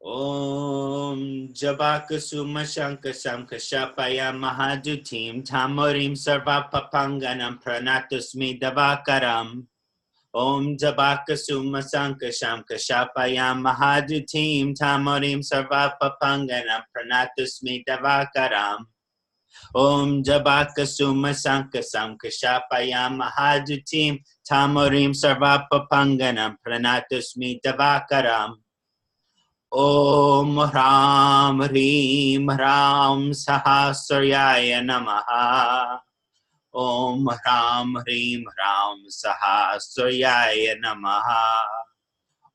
Om Jabakasuma Shankasam Kashapaya Mahadutim Tamorim Sarvapapanganam Pranatusmi Davakaram. Om Jabakasuma Sankasham Kashapaya Mahadutim Tamorim Sarvapapanganam Pranatusmi Davakaram. Om Jabakasuma Sankasam Kashapaya Mahadutim Tamorim Sarvapapanganam Pranatusmi Davakaram. Om Ram Hrim Ram Sahasraya Namaha. Om Ram Hrim Ram Sahasraya Namaha.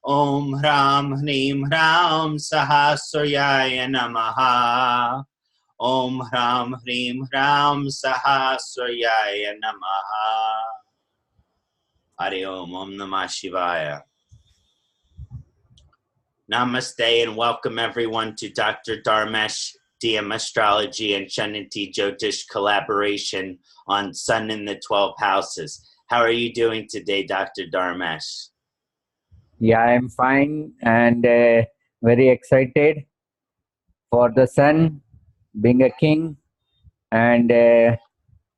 Om Ram Hrim Ram Sahasraya Namaha. Om Ram Hrim Ram Sahasraya Namaha. Hari Om. Om Namah Shivaya. Namaste and welcome everyone to Dr. Dharmesh DM Astrology and Kṣaṇāti Jyotish collaboration on Sun in the 12 houses. How are you doing today, Dr. Dharmesh? Yeah, I'm fine and very excited for the Sun being a king, and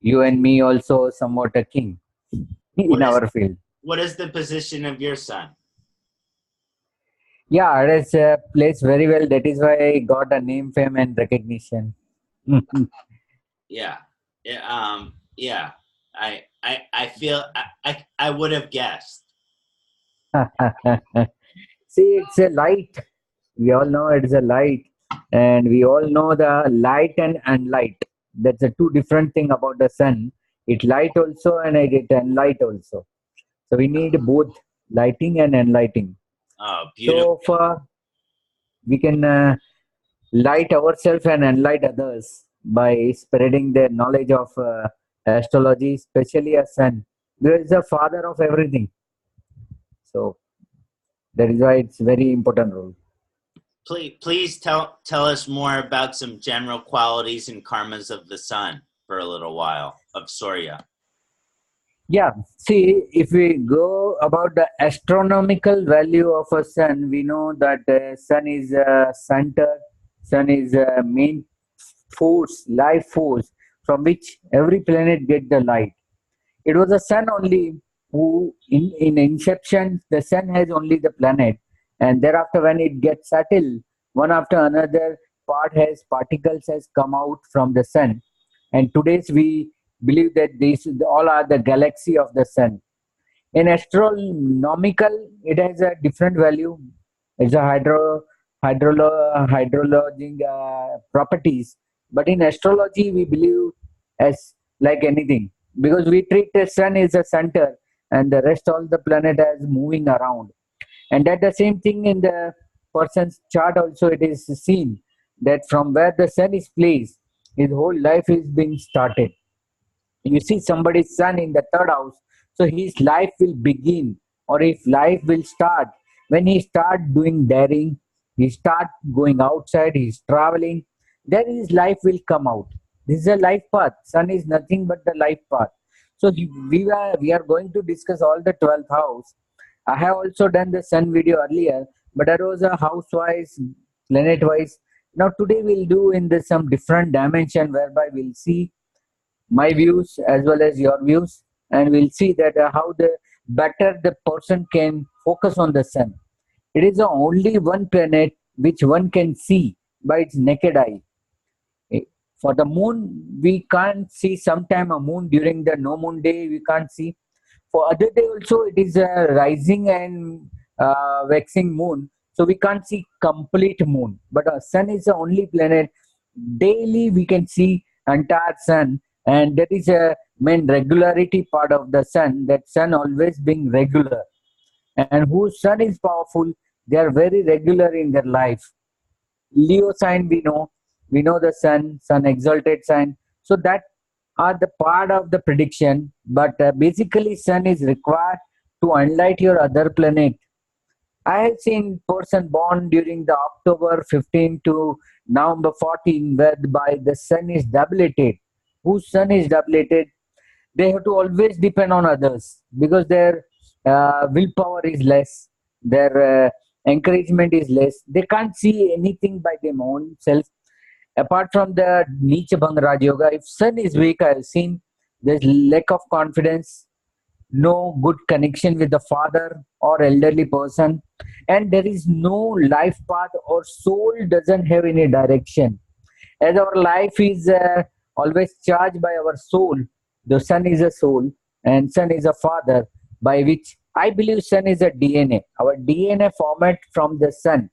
you and me also somewhat a king in our field. What is the position of your Sun? Yeah, it is placed very well. That is why I got a name, fame, and recognition. Yeah. I feel I would have guessed. See, it's a light. We all know it is a light, and we all know the light and unlight. That's a two different thing about the Sun. It light also and it unlight also. So we need both lighting and enlightening. Oh, beautiful. So we can light ourselves and enlighten others by spreading the knowledge of astrology, especially a Sun, who is the father of everything. So that is why it's very important role. Please tell us more about some general qualities and karmas of the Sun for a little while, of Surya. Yeah, see, if we go about the astronomical value of a Sun, we know that the Sun is a center, Sun is a main force, life force, from which every planet get the light. It was the Sun only who, in inception, the Sun has only the planet, and thereafter when it gets settled, one after another particles has come out from the Sun, and today's we believe that these all are the galaxy of the Sun. In astronomical, it has a different value. It's a hydrologic properties. But in astrology, we believe as like anything, because we treat the Sun as a center and the rest all the planet as moving around. And that the same thing in the person's chart also it is seen that from where the Sun is placed, his whole life is being started. You see somebody's Sun in the third house, so his life will begin, or if life will start when he start doing daring, he start going outside, he's traveling, then his life will come out. This is a life path. Sun is nothing but the life path. So we are going to discuss all the 12th house. I have also done the Sun video earlier, but that was a house wise, planet wise. Now today we'll do in the some different dimension whereby we'll see my views as well as your views, and we'll see that how the better the person can focus on the Sun. It is the only one planet which one can see by its naked eye. For the moon, we can't see sometime a moon during the no moon day, we can't see. For other day also, it is a rising and waxing moon, so we can't see complete moon. But Sun is the only planet daily we can see entire Sun, and that is a main regularity part of the Sun, that Sun always being regular, and whose Sun is powerful, they are very regular in their life. Leo sign, we know the Sun exalted sign, so that are the part of the prediction. But basically Sun is required to unlight your other planet. I have seen person born during the October 15 to November 14, whereby the Sun is doubleted. Whose Sun is doubleted, they have to always depend on others because their willpower is less, their encouragement is less. They can't see anything by their own self. Apart from the Nietzsche Bhang Raj Yoga, if sun is weak, I have seen there's lack of confidence, no good connection with the father or elderly person, and there is no life path, or soul doesn't have any direction. As our life is always charged by our soul, the sun is a soul and sun is a father, by which I believe sun is a DNA. Our DNA format from the sun,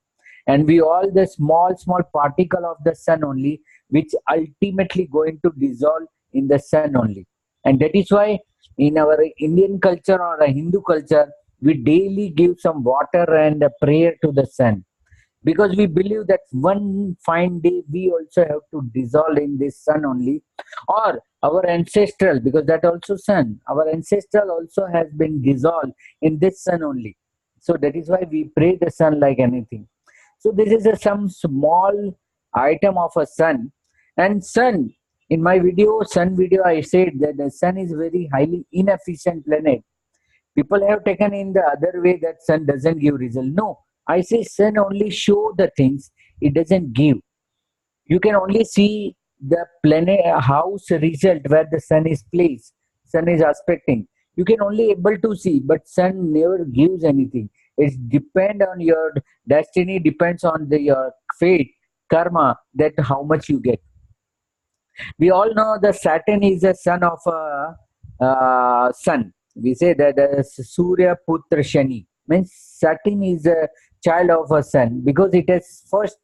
and we all the small particle of the sun only, which ultimately going to dissolve in the sun only. And that is why in our Indian culture or a Hindu culture, we daily give some water and a prayer to the sun, because we believe that one fine day we also have to dissolve in this sun only, or our ancestral, because that also sun, our ancestral also has been dissolved in this sun only. So that is why we pray the sun like anything. So this is some small item of a sun. And sun, in my video, sun video, I said that the sun is very highly inefficient planet. People have taken in the other way that sun doesn't give result. No, I say sun only show the things, it doesn't give. You can only see the planet house result where the sun is placed, sun is aspecting. You can only able to see, but sun never gives anything. It depend on your destiny, depends on your fate, karma, that how much you get. We all know the Saturn is a son of a sun. We say that Surya Putra Shani means Saturn is a child of a sun because it has first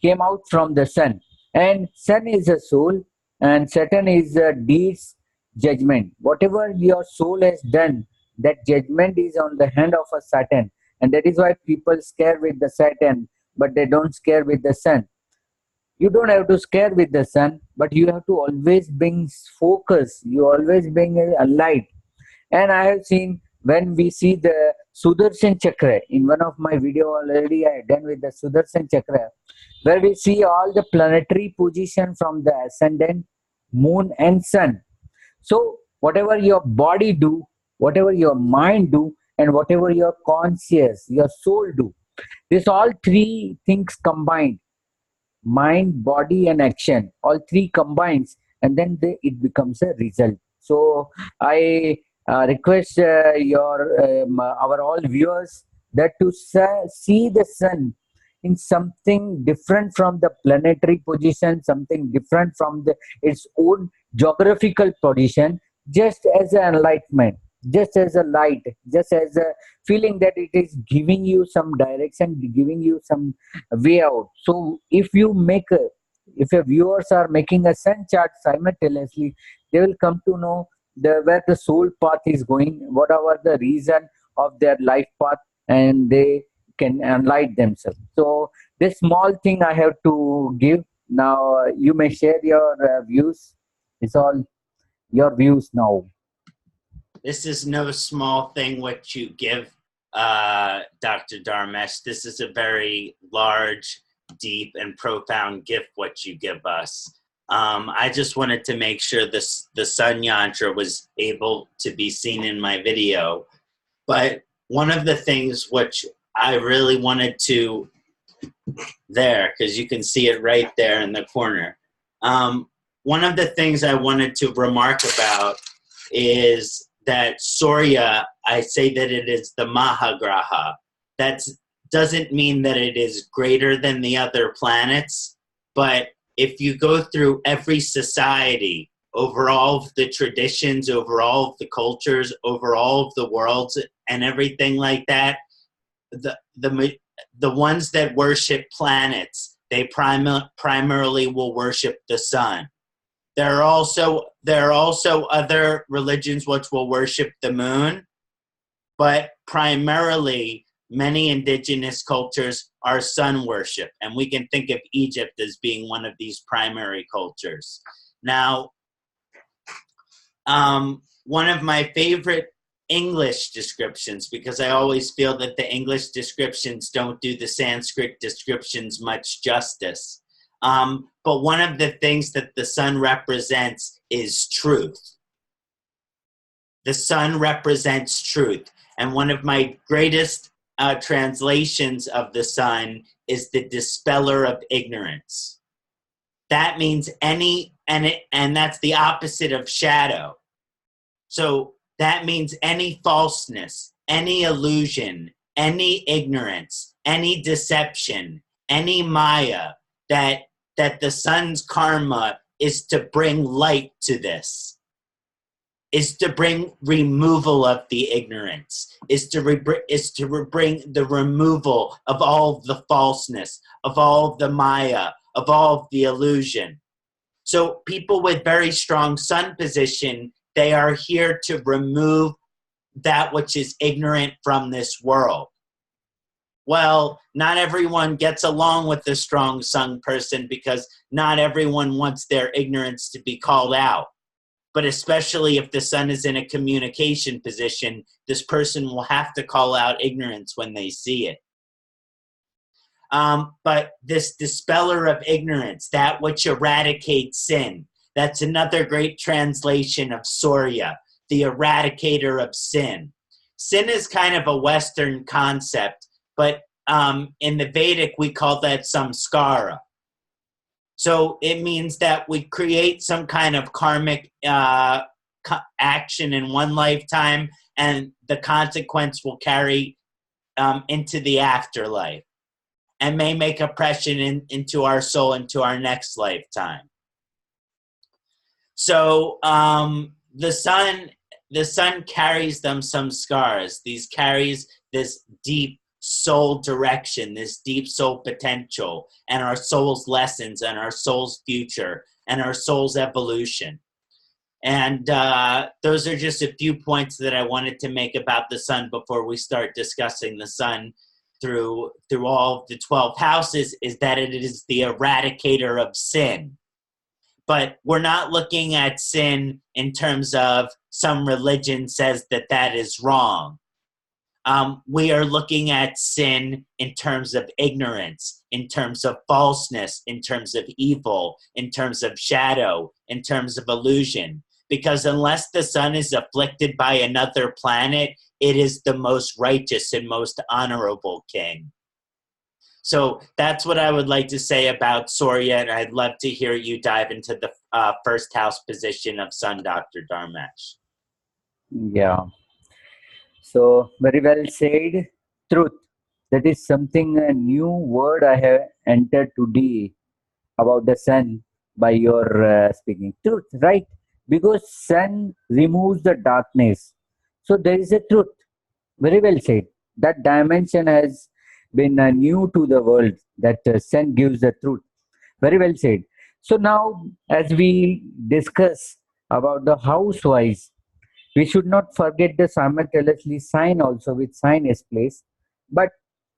came out from the sun, and sun is a soul, and Saturn is a deeds judgment. Whatever your soul has done, that judgment is on the hand of a Saturn, and that is why people scare with the Saturn, but they don't scare with the sun. You don't have to scare with the sun, but you have to always bring focus. You always bring a light. And I have seen when we see the Sudarshan Chakra, in one of my video already I done with the Sudarshan Chakra, where we see all the planetary position from the ascendant, moon and sun. So whatever your body do, whatever your mind do, and whatever your conscious, your soul do, this all three things combined, mind, body and action, all three combines, and then it becomes a result. So I request our all viewers that to see the sun in something different from the planetary position, something different from its own geographical position, just as an enlightenment, just as a light, just as a feeling that it is giving you some direction, giving you some way out. So if you make if your viewers are making a sun chart simultaneously, they will come to know where the soul path is going, whatever the reason of their life path, and they can enlighten themselves. So this small thing I have to give. Now you may share your views. It's all your views now. This is no small thing what you give, Dr. Dharmesh. This is a very large, deep, and profound gift what you give us. I just wanted to make sure the sun yantra was able to be seen in my video. But one of the things which I really wanted to, there, because you can see it right there in the corner. One of the things I wanted to remark about is that Surya, I say that it is the Mahagraha. That doesn't mean that it is greater than the other planets, but if you go through every society, over all of the traditions, over all of the cultures, over all of the worlds and everything like that, the ones that worship planets, they primarily will worship the sun. There are also other religions which will worship the moon, but primarily many indigenous cultures are sun worship, and we can think of Egypt as being one of these primary cultures. Now, one of my favorite English descriptions, because I always feel that the English descriptions don't do the Sanskrit descriptions much justice. But one of the things that the sun represents is truth. The sun represents truth. And one of my greatest translations of the sun is the dispeller of ignorance. That means and that's the opposite of shadow. So that means any falseness, any illusion, any ignorance, any deception, any maya, that the sun's karma is to bring light to this, is to bring removal of the ignorance, is to bring the removal of all the falseness, of all the maya, of all the illusion. So people with very strong sun position, they are here to remove that which is ignorant from this world. Well, not everyone gets along with the strong sun person because not everyone wants their ignorance to be called out. But especially if the sun is in a communication position, this person will have to call out ignorance when they see it. But this dispeller of ignorance, that which eradicates sin, that's another great translation of Surya, the eradicator of sin. Sin is kind of a Western concept, but in the Vedic, we call that samskara. So it means that we create some kind of karmic action in one lifetime, and the consequence will carry into the afterlife and may make impression into our soul into our next lifetime. So the sun carries them some scars. These carries this deep soul direction, this deep soul potential, and our soul's lessons, and our soul's future, and our soul's evolution. And those are just a few points that I wanted to make about the sun before we start discussing the sun through all of the 12 houses, is that it is the eradicator of sin. But we're not looking at sin in terms of some religion says that is wrong. We are looking at sin in terms of ignorance, in terms of falseness, in terms of evil, in terms of shadow, in terms of illusion. Because unless the sun is afflicted by another planet, it is the most righteous and most honorable king. So that's what I would like to say about Surya, and I'd love to hear you dive into the first house position of sun, Dr. Dharmesh. Yeah. So very well said. Truth. That is something, a new word I have entered today about the sun by your speaking. Truth, right? Because sun removes the darkness. So there is a truth. Very well said. That dimension has been new to the world. That sun gives the truth. Very well said. So now, as we discuss about the house-wise, we should not forget the simultaneously sign also, with sign is placed. But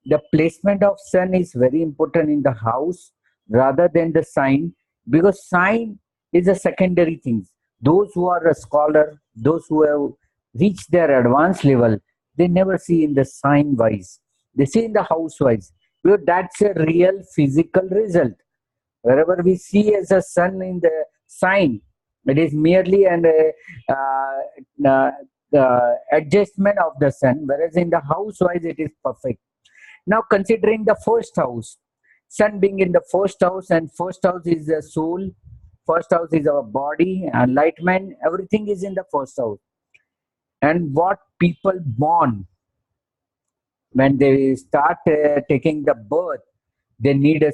the placement of sun is very important in the house rather than the sign, because sign is a secondary thing. Those who are a scholar, those who have reached their advanced level, they never see in the sign wise. They see in the house wise, because that's a real physical result. Wherever we see as a sun in the sign, it is merely an adjustment of the sun, whereas in the house wise it is perfect. Now considering the first house, sun being in the first house, and first house is the soul, first house is our body, enlightenment, everything is in the first house. And what people born, when they start taking the birth, they need a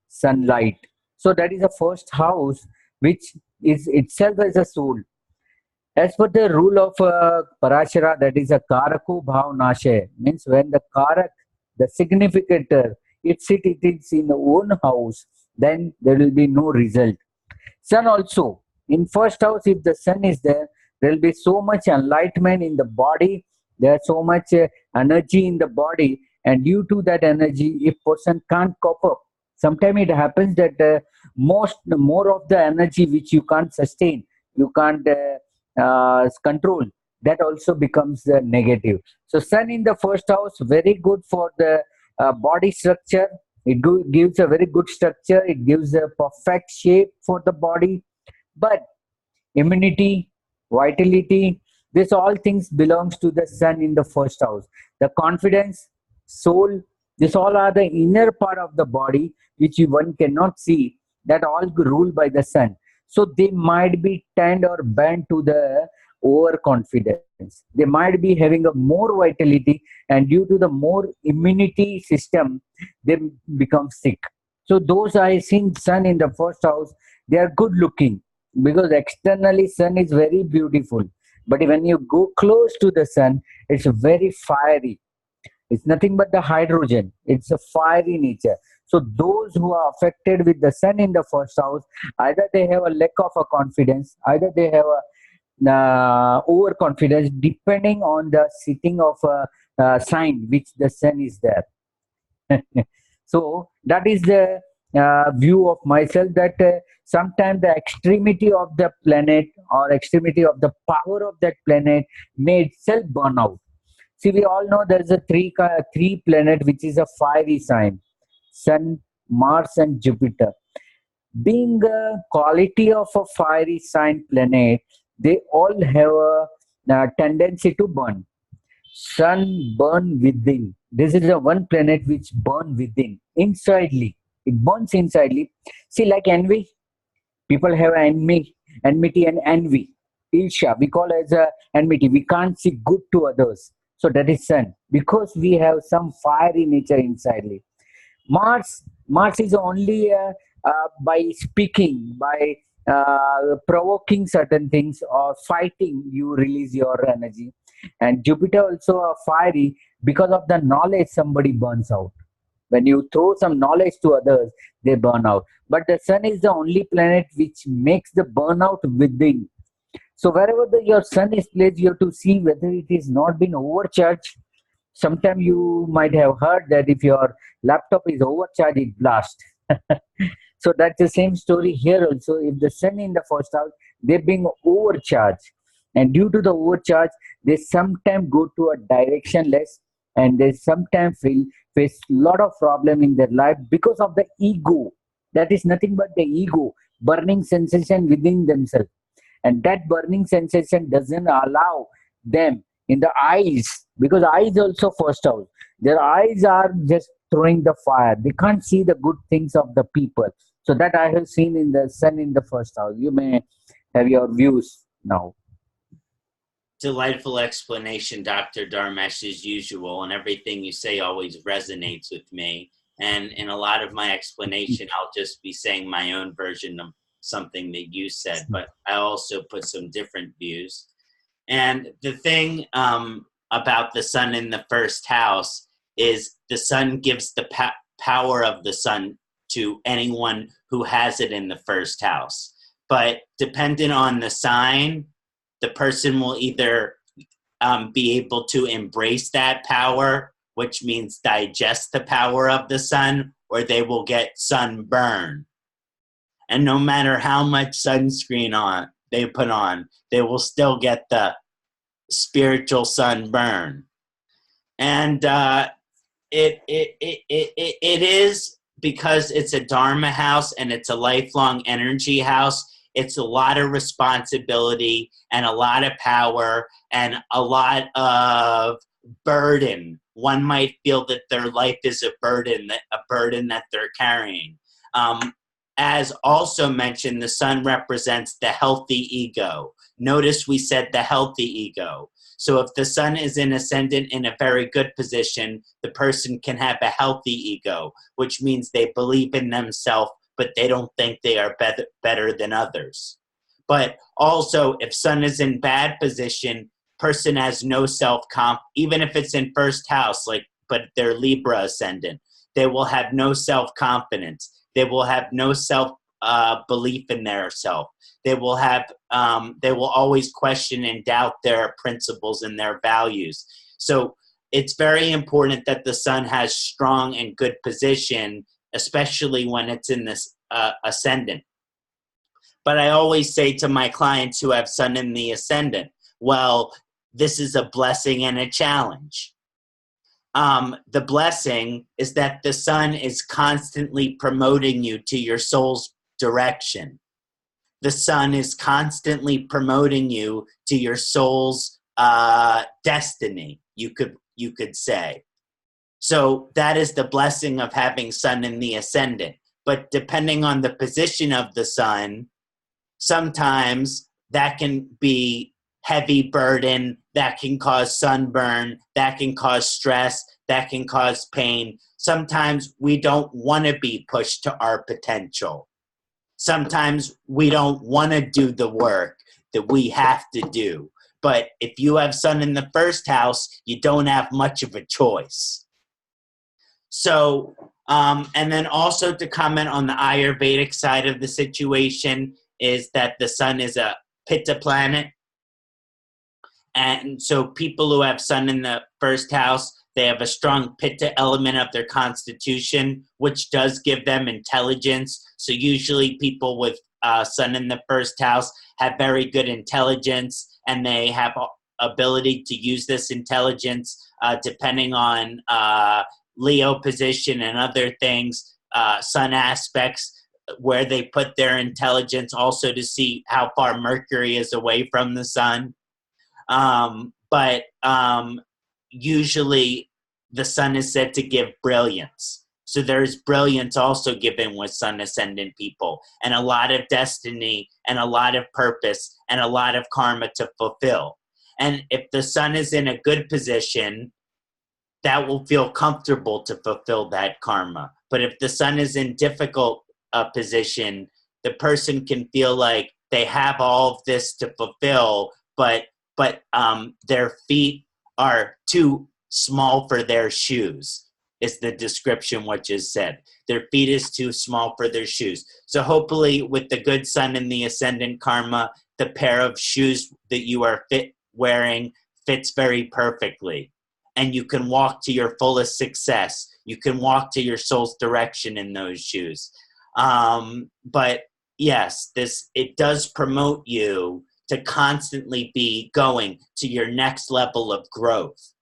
sunlight. So that is the first house, which is itself as a soul. As per the rule of Parashara, that is a Karako Bhav Nashe, means when the Karak, the significator, it is in the own house, then there will be no result. Sun also, in first house, if the sun is there, there will be so much enlightenment in the body, there is so much energy in the body, and due to that energy, if person can't cope up, sometimes it happens that more of the energy which you can't sustain, you can't control, that also becomes negative. So sun in the first house, very good for the body structure. It gives a very good structure, it gives a perfect shape for the body. But immunity, vitality, this all things belongs to the sun in the first house. The confidence, soul. This all are the inner part of the body which one cannot see, that all ruled by the sun. So they might be tend or bent to the overconfidence. They might be having a more vitality, and due to the more immunity system, they become sick. So those I seen sun in the first house, they are good looking because externally sun is very beautiful. But when you go close to the sun, it's very fiery. It's nothing but the hydrogen. It's a fiery nature. So those who are affected with the sun in the first house, either they have a lack of a confidence, either they have a overconfidence, depending on the sitting of a sign which the sun is there. So that is the view of myself, that sometimes the extremity of the planet or extremity of the power of that planet may itself burn out. See, we all know there is a three planet which is a fiery sign: Sun, Mars, and Jupiter. Being a quality of a fiery sign planet, they all have a tendency to burn. Sun burn within. This is the one planet which burn within, insidely. It burns insidely. See, like envy, people have enmity and envy. Ilsha, we call as a enmity. We can't see good to others. So that is sun. Because we have some fiery nature insidely. Mars is only by speaking, by provoking certain things or fighting, you release your energy. And Jupiter also a fiery because of the knowledge somebody burns out. When you throw some knowledge to others, they burn out. But the sun is the only planet which makes the burnout within. So wherever your sun is placed, you have to see whether it is not been overcharged. Sometimes you might have heard that if your laptop is overcharged, it blasts. So that's the same story here also. If the sun in the first house, they're being overcharged. And due to the overcharge, they sometimes go to a directionless, and they sometimes face a lot of problem in their life because of the ego. That is nothing but the ego, burning sensation within themselves. And that burning sensation doesn't allow them in the eyes, because eyes also first house, their eyes are just throwing the fire. They can't see the good things of the people. So that I have seen in the sun in the first house. You may have your views now. Delightful explanation, Dr. Dharmesh, as usual, and everything you say always resonates with me. And in a lot of my explanation, I'll just be saying my own version of something that you said, but I also put some different views. And the thing about the sun in the first house is the sun gives the power of the sun to anyone who has it in the first house. But depending on the sign, the person will either be able to embrace that power, which means digest the power of the sun, or they will get sunburn. And no matter how much sunscreen they put on, they will still get the spiritual sunburn. And it is because it's a Dharma house and it's a lifelong energy house. It's a lot of responsibility and a lot of power and a lot of burden. One might feel that their life is a burden that they're carrying. As also mentioned, the sun represents the healthy ego. Notice we said the healthy ego. So if the sun is in ascendant in a very good position, the person can have a healthy ego, which means they believe in themselves, but they don't think they are better than others. But also, if sun is in bad position, person has no self-comp, even if it's in first house, but they're Libra ascendant, they will have no self-confidence. They will have no belief in their self. They will always question and doubt their principles and their values. So it's very important that the sun has strong and good position, especially when it's in this ascendant. But I always say to my clients who have sun in the ascendant, well, this is a blessing and a challenge. The blessing is that the sun is constantly promoting you to your soul's direction. The sun is constantly promoting you to your soul's destiny, you could say. So that is the blessing of having sun in the ascendant. But depending on the position of the sun, sometimes that can be heavy burden, that can cause sunburn, that can cause stress, that can cause pain. Sometimes we don't want to be pushed to our potential. Sometimes we don't want to do the work that we have to do. But if you have sun in the first house, you don't have much of a choice. So, and then also to comment on the Ayurvedic side of the situation is that the sun is a Pitta planet. And so people who have sun in the first house, they have a strong Pitta element of their constitution, which does give them intelligence. So usually people with sun in the first house have very good intelligence, and they have ability to use this intelligence depending on Leo position and other things, sun aspects, where they put their intelligence, also to see how far Mercury is away from the sun. But usually the sun is said to give brilliance. So there's brilliance also given with sun ascendant people, and a lot of destiny and a lot of purpose and a lot of karma to fulfill. And if the sun is in a good position, that will feel comfortable to fulfill that karma. But if the sun is in difficult position, the person can feel like they have all of this to fulfill, but their feet are too small for their shoes, is the description which is said. Their feet is too small for their shoes. So hopefully with the good sun in the ascendant karma, the pair of shoes that you are wearing fits very perfectly. And you can walk to your fullest success. You can walk to your soul's direction in those shoes. But yes, it does promote you to constantly be going to your next level of growth.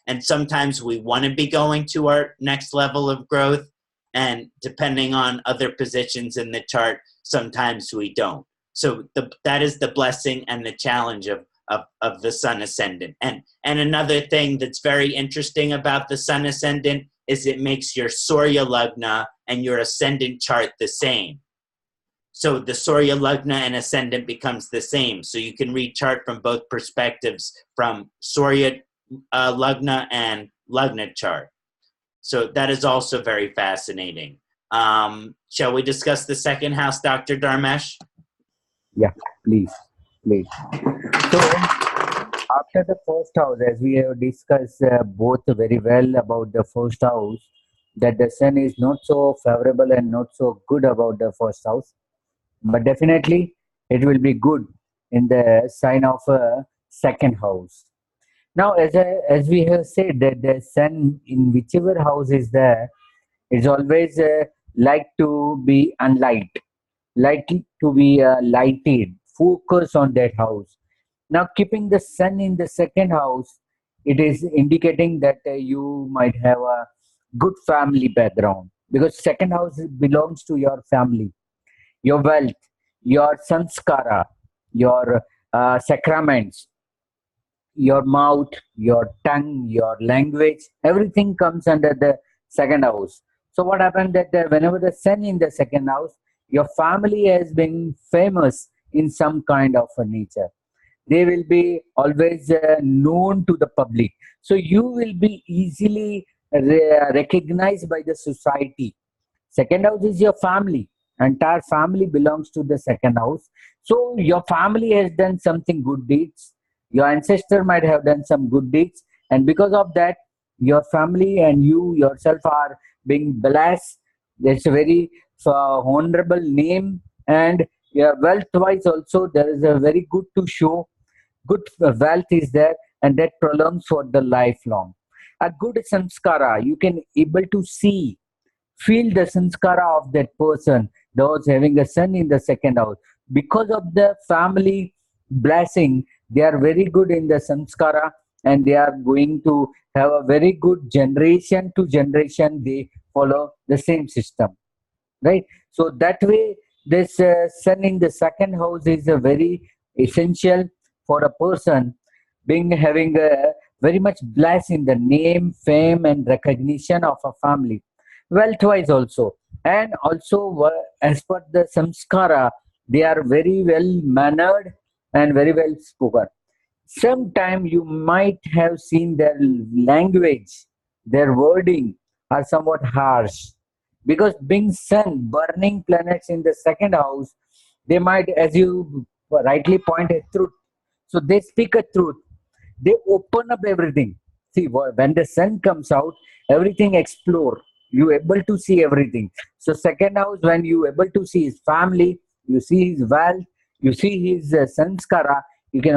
And sometimes we want to be going to our next level of growth, and depending on other positions in the chart, sometimes we don't. So that is the blessing and the challenge of the sun ascendant. And another thing that's very interesting about the sun ascendant is it makes your Surya Lagna and your ascendant chart the same. So the Surya Lagna and ascendant becomes the same. So you can read chart from both perspectives, from Surya Lagna and Lagna chart. So that is also very fascinating. Shall we discuss the second house, Dr. Dharmesh? Yeah, please. So after the first house, as we have discussed both very well about the first house, that the sun is not so favorable and not so good about the first house, but definitely it will be good in the sign of a second house. Now, as we have said, that the sun in whichever house is there, it's always like to be unlight, like to be lighted, focus on that house. Now, keeping the sun in the second house, it is indicating that you might have a good family background, because second house belongs to your family, your wealth, your sanskara, your sacraments, your mouth, your tongue, your language, everything comes under the second house. So what happened that whenever the sun in the second house, your family has been famous in some kind of a nature. They will be always known to the public. So you will be easily recognized by the society. Second house is your family. Entire family belongs to the second house. So your family has done something good deeds. Your ancestor might have done some good deeds. And because of that, your family and you yourself are being blessed. It's a very honorable name. And wealth-wise also, there is a very good to show. Good wealth is there, and that prolongs for the lifelong. A good samskara, you can able to see, feel the sanskara of that person, those having a sun in the second house. Because of the family blessing, they are very good in the samskara, and they are going to have a very good generation to generation. They follow the same system, right? So that way, this sun in the second house is a very essential for a person being having a very much blessed in the name, fame, and recognition of a family. Wealth-wise also. And also, as per the samskara, they are very well mannered and very well spoken. Sometime you might have seen their language, their wording are somewhat harsh. Because being sun, burning planets in the second house, they might, as you rightly pointed, truth. So they speak a truth. They open up everything. See, when the sun comes out, everything explore. You able to see everything. So second house, when you able to see his family, you see his wealth, you see his sanskara, you can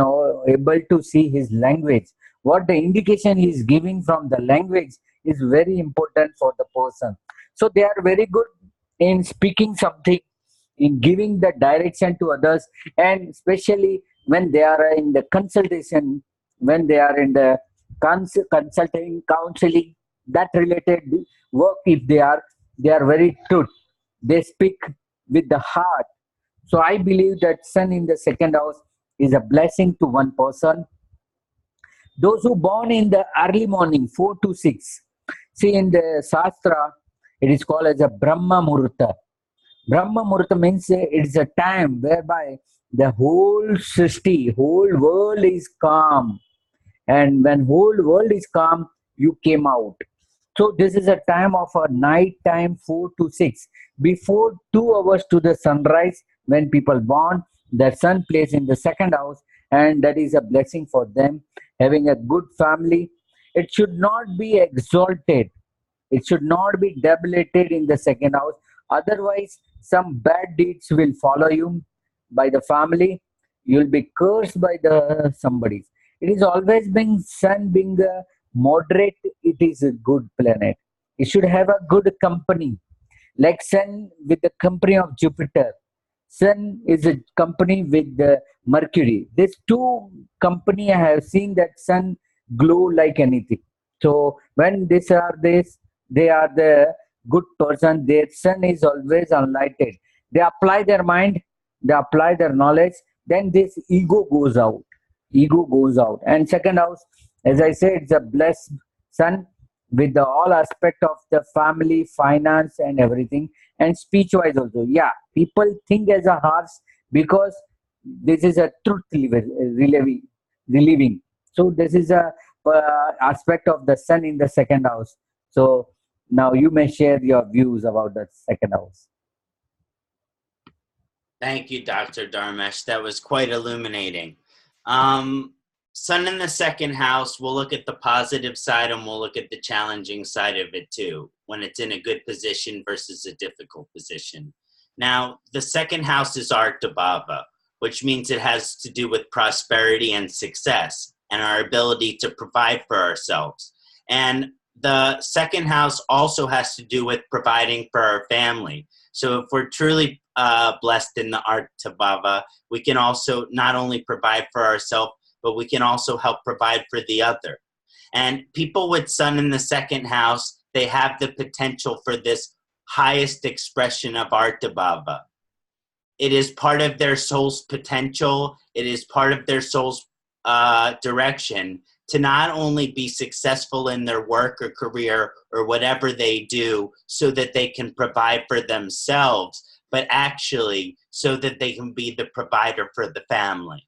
able to see his language. What the indication he is giving from the language is very important for the person. So they are very good in speaking something, in giving the direction to others, and especially when they are in the consultation, when they are in the consulting, counseling, that related work, if they are very truth. They speak with the heart. So I believe that sun in the second house is a blessing to one person. Those who born in the early morning, 4 to 6, see in the Shastra, it is called as a Brahma Murta. Brahma Murta means it is a time whereby the whole Srishti, whole world is calm. And when whole world is calm, you came out. So this is a time of a night time, 4 to 6. Before 2 hours to the sunrise, when people born, the sun plays in the second house, and that is a blessing for them. Having a good family, it should not be exalted, it should not be debilitated in the second house. Otherwise, some bad deeds will follow you by the family. You'll be cursed by the somebody. It is always being sun being a moderate. It is a good planet. It should have a good company, like sun with the company of Jupiter. Sun is a company with the Mercury. These two company I have seen that sun glow like anything. So when these are this, they are the good person. Their sun is always unlighted. They apply their mind, they apply their knowledge. Then this ego goes out. Ego goes out. And second house, as I said, it's a blessed sun with the all aspect of the family, finance, and everything, and speech wise also. Yeah, people think as a harsh because this is a truth reliving. So this is a aspect of the sun in the second house. So now you may share your views about the second house. Thank you, Dr. Dharmesh. That was quite illuminating. Sun in the second house, we'll look at the positive side and we'll look at the challenging side of it too, when it's in a good position versus a difficult position. Now, the second house is our Bhava, which means it has to do with prosperity and success and our ability to provide for ourselves. And the second house also has to do with providing for our family. So if we're truly blessed in the Artha Bhava, we can also not only provide for ourselves, but we can also help provide for the other. And people with sun in the second house, they have the potential for this highest expression of Artha Bhava. It is part of their soul's potential. It is part of their soul's direction to not only be successful in their work or career or whatever they do so that they can provide for themselves, but actually so that they can be the provider for the family.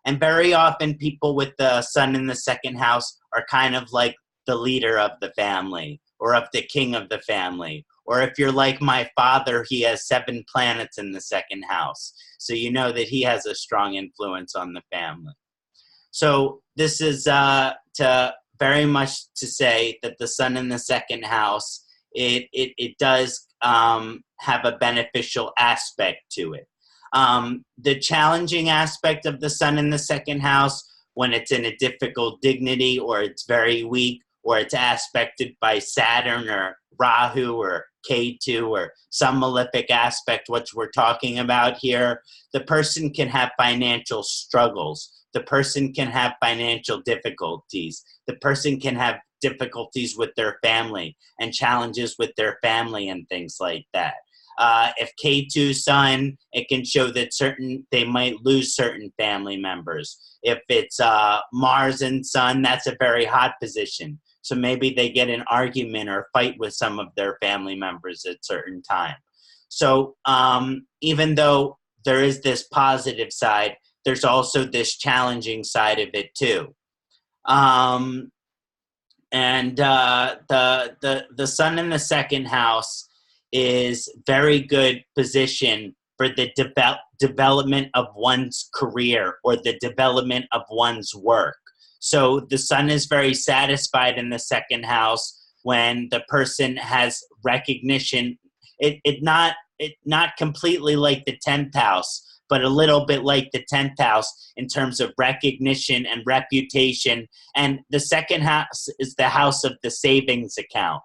And very often people with the sun in the second house are kind of like the leader of the family or of the king of the family. Or if you're like my father, he has 7 planets in the second house. So you know that he has a strong influence on the family. So this is to very much to say that the sun in the second house, it does have a beneficial aspect to it. The challenging aspect of the sun in the second house, when it's in a difficult dignity or it's very weak or it's aspected by Saturn or Rahu or Ketu or some malefic aspect, which we're talking about here, the person can have financial struggles. The person can have financial difficulties. The person can have difficulties with their family and challenges with their family and things like that. If K2 Sun, it can show that they might lose certain family members. If it's Mars and Sun, that's a very hot position. So maybe they get an argument or fight with some of their family members at certain time. So even though there is this positive side, there's also this challenging side of it too. The Sun in the second house is very good position for the development of one's career or the development of one's work. So the Sun is very satisfied in the second house when the person has recognition. It not completely like the 10th house, but a little bit like the 10th house in terms of recognition and reputation. And the second house is the house of the savings account.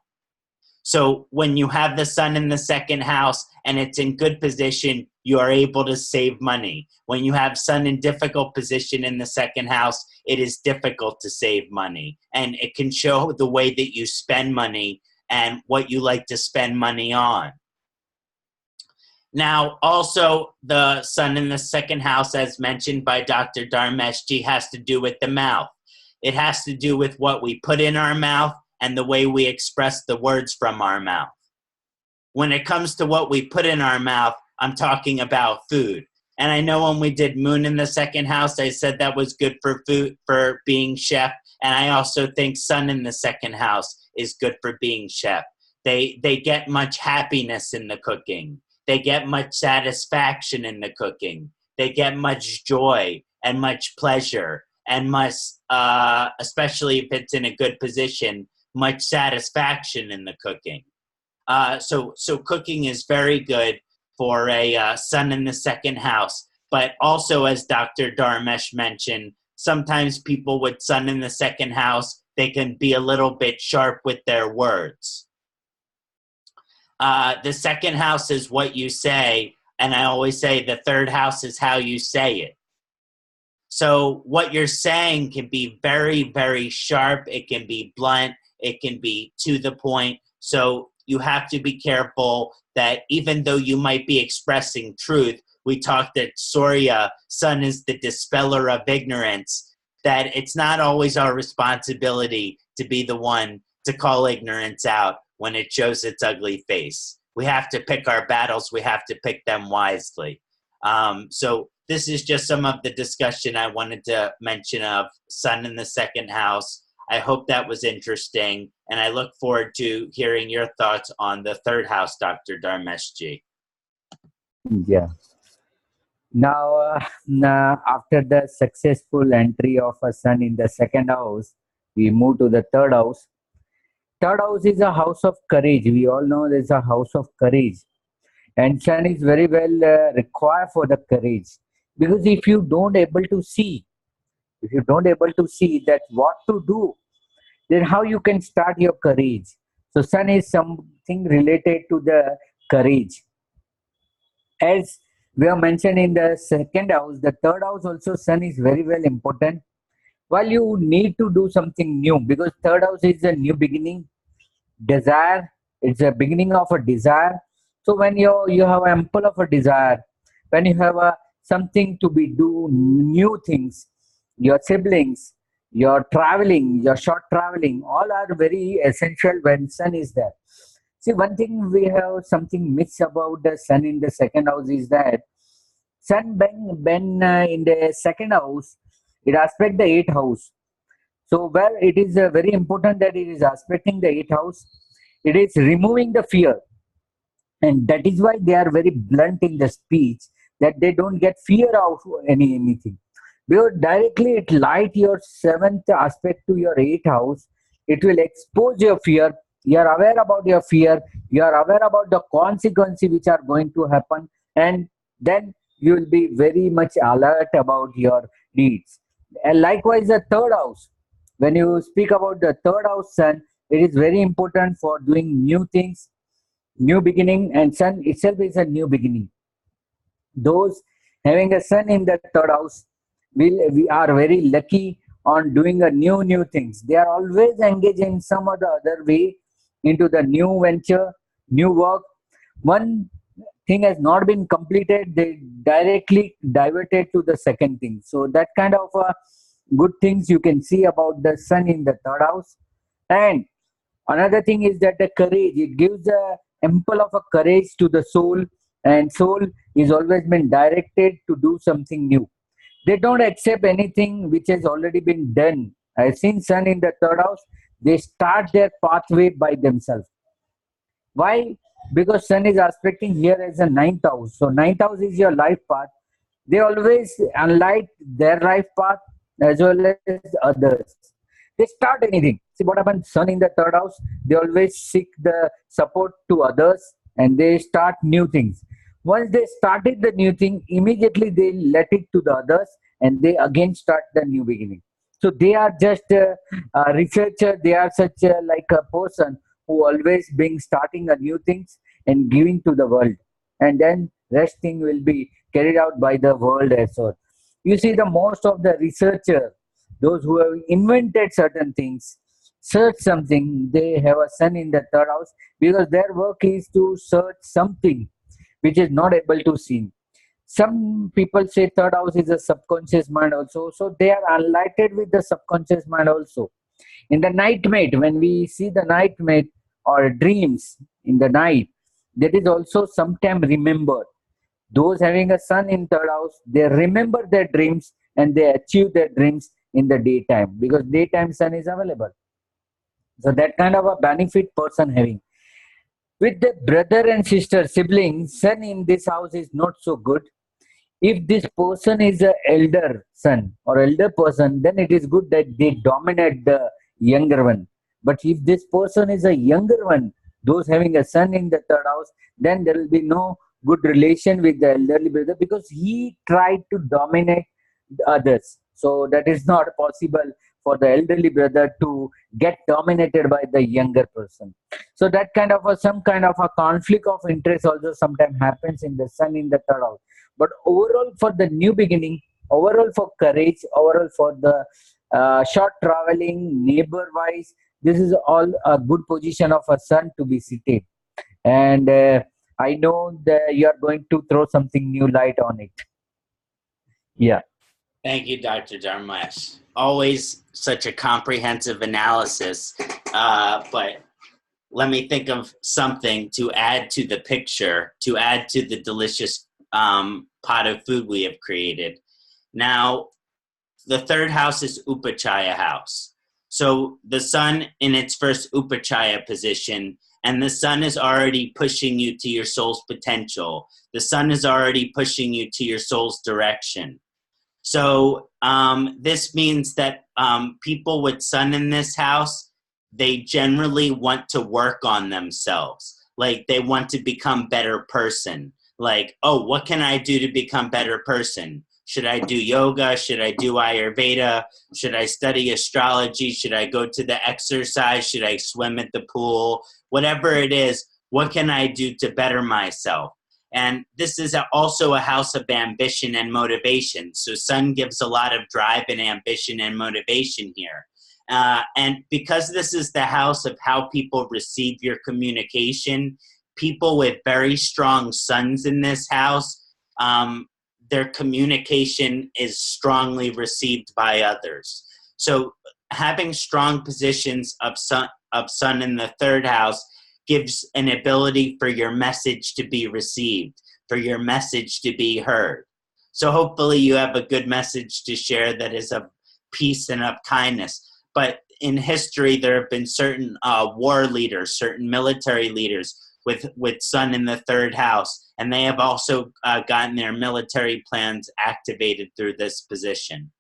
So when you have the Sun in the second house and it's in good position, you are able to save money. When you have Sun in difficult position in the second house, it is difficult to save money. And it can show the way that you spend money and what you like to spend money on. Now, also, the Sun in the second house, as mentioned by Dr. Dharmesh Ji, has to do with the mouth. It has to do with what we put in our mouth and the way we express the words from our mouth. When it comes to what we put in our mouth, I'm talking about food. And I know when we did Moon in the second house, I said that was good for food, for being chef. And I also think Sun in the second house is good for being chef. They get much happiness in the cooking. They get much satisfaction in the cooking. They get much joy and much pleasure and much, especially if it's in a good position, much satisfaction in the cooking. So cooking is very good for a Sun in the second house. But also, as Dr. Dharmesh mentioned, sometimes people with Sun in the second house, they can be a little bit sharp with their words. The second house is what you say, and I always say the third house is how you say it. So what you're saying can be very, very sharp. It can be blunt. It can be to the point. So you have to be careful that even though you might be expressing truth, we talked that Surya, Sun, is the dispeller of ignorance, that it's not always our responsibility to be the one to call ignorance out when it shows its ugly face. We have to pick our battles. We have to pick them wisely. So this is just some of the discussion I wanted to mention of Sun in the second house. I hope that was interesting, and I look forward to hearing your thoughts on the third house, Dr. Dharmesh Ji. Yeah. Now, after the successful entry of a Sun in the second house, we move to the third house. Third house is a house of courage. We all know there's a house of courage. And Sun is very well required for the courage. Because if you don't able to see that what to do, then how you can start your courage? So Sun is something related to the courage. As we have mentioned in the second house, the third house also Sun is very well important. While you need to do something new, because third house is a new beginning, desire, it's a beginning of a desire. So when you have ample of a desire, when you have something to do, new things, your siblings, your traveling, your short traveling, all are very essential when Sun is there. See, one thing we have something mixed about the Sun in the second house is that Sun when in the second house, it aspects the 8th house. So where it is very important that it is aspecting the 8th house, it is removing the fear. And that is why they are very blunt in the speech, that they don't get fear of anything. Because directly it light your 7th aspect to your 8th house, it will expose your fear. You are aware about your fear, you are aware about the consequences which are going to happen, and then you will be very much alert about your needs. And likewise the third house, when you speak about the third house Sun, it is very important for doing new things, new beginning, and Sun itself is a new beginning. Those having a Sun in the third house, we are very lucky on doing a new things. They are always engaged in some or the other way into the new venture, new work. One thing has not been completed, they directly diverted to the second thing. So that kind of good things you can see about the sun in the third house. And another thing is that the courage, it gives a ample of a courage to the soul, and soul is always been directed to do something new. They don't accept anything which has already been done. I've seen sun in the third house, they start their pathway by themselves. Why? Because sun is aspecting here as a ninth house. So ninth house is your life path. They always unlike their life path as well as others. They start anything. See what happens, sun in the third house, they always seek the support to others and they start new things. Once they started the new thing, immediately they let it to the others and they again start the new beginning. So they are just a researcher, they are such a, like a person who always being starting a new things and giving to the world. And then rest thing will be carried out by the world as well. You see the most of the researcher, those who have invented certain things, search something, they have a sun in the third house because their work is to search something which is not able to see. Some people say third house is a subconscious mind also, so they are enlightened with the subconscious mind also. In the nightmate, when we see the nightmate or dreams in the night, that is also sometimes remembered. Those having a sun in third house, they remember their dreams and they achieve their dreams in the daytime because daytime sun is available. So that kind of a benefit person having. With the brother and sister, siblings, sun in this house is not so good. If this person is a elder son or elder person, then it is good that they dominate the younger one. But if this person is a younger one, those having a son in the third house, then there will be no good relation with the elderly brother because he tried to dominate the others. So that is not possible for the elderly brother to get dominated by the younger person. So that kind of some kind of a conflict of interest also sometimes happens in the sun in the third house. But overall for the new beginning, overall for courage, overall for the short traveling, neighbor wise, this is all a good position of a sun to be seated. And I know that you are going to throw something new light on it. Yeah. Thank you, Dr. Dharmesh. Always such a comprehensive analysis. But let me think of something to add to the picture, to add to the delicious pot of food we have created. Now, the third house is Upachaya house. So the sun in its first Upachaya position, and the sun is already pushing you to your soul's potential. The sun is already pushing you to your soul's direction. So this means that people with sun in this house, they generally want to work on themselves. Like they want to become better person. Like, oh, what can I do to become better person? Should I do yoga? Should I do Ayurveda? Should I study astrology? Should I go to the exercise? Should I swim at the pool? Whatever it is, what can I do to better myself? And this is also a house of ambition and motivation. So sun gives a lot of drive and ambition and motivation here. And because this is the house of how people receive your communication, people with very strong suns in this house, their communication is strongly received by others. So having strong positions of sun in the third house gives an ability for your message to be received, for your message to be heard. So hopefully you have a good message to share that is of peace and of kindness. But in history, there have been certain war leaders, certain military leaders with sun in the third house, and they have also gotten their military plans activated through this position.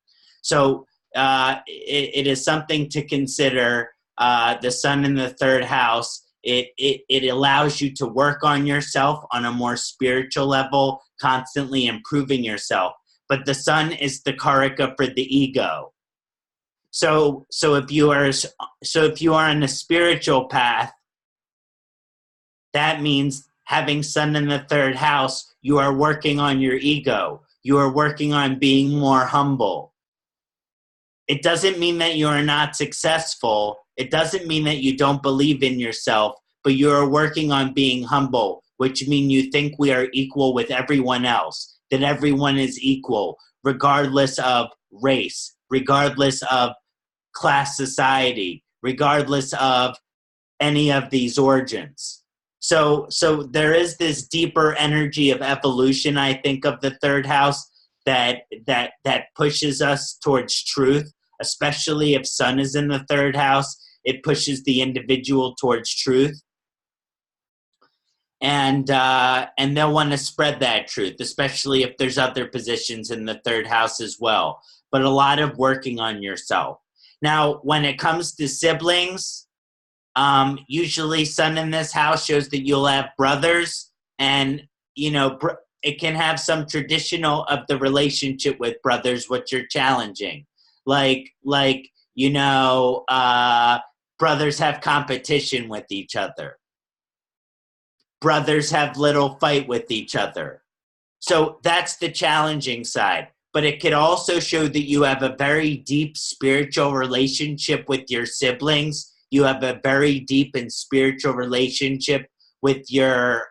So it is something to consider. The sun in the third house, it allows you to work on yourself on a more spiritual level, constantly improving yourself. But the sun is the karaka for the ego. So if you are on a spiritual path, that means having sun in the third house, you are working on your ego. You are working on being more humble. It doesn't mean that you are not successful. It doesn't mean that you don't believe in yourself, but you are working on being humble, which means you think we are equal with everyone else, that everyone is equal, regardless of race, regardless of class society, regardless of any of these origins. So there is this deeper energy of evolution, I think, of the third house that pushes us towards truth, especially if Sun is in the third house. It pushes the individual towards truth. And they'll want to spread that truth, especially if there's other positions in the third house as well. But a lot of working on yourself. Now, when it comes to siblings, usually Sun in this house shows that you'll have brothers, and it can have some traditional of the relationship with brothers, which are challenging. Like brothers have competition with each other. Brothers have little fight with each other. So that's the challenging side. But it could also show that you have a very deep spiritual relationship with your siblings. You have a very deep and spiritual relationship with your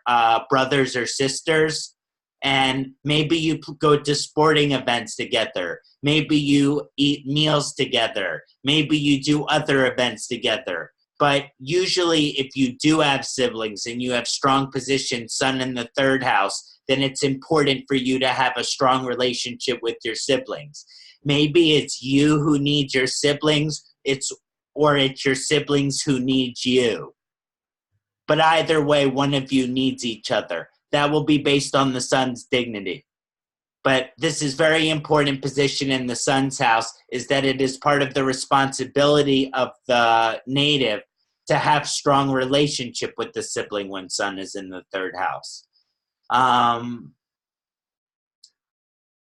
brothers or sisters. And maybe you go to sporting events together. Maybe you eat meals together. Maybe you do other events together. But usually if you do have siblings and you have strong position, Sun in the third house, then it's important for you to have a strong relationship with your siblings. Maybe it's you who needs your siblings, or it's your siblings who need you. But either way, one of you needs each other. That will be based on the Sun's dignity. But this is very important position in the Sun's house, is that it is part of the responsibility of the native to have strong relationship with the sibling when Sun is in the third house.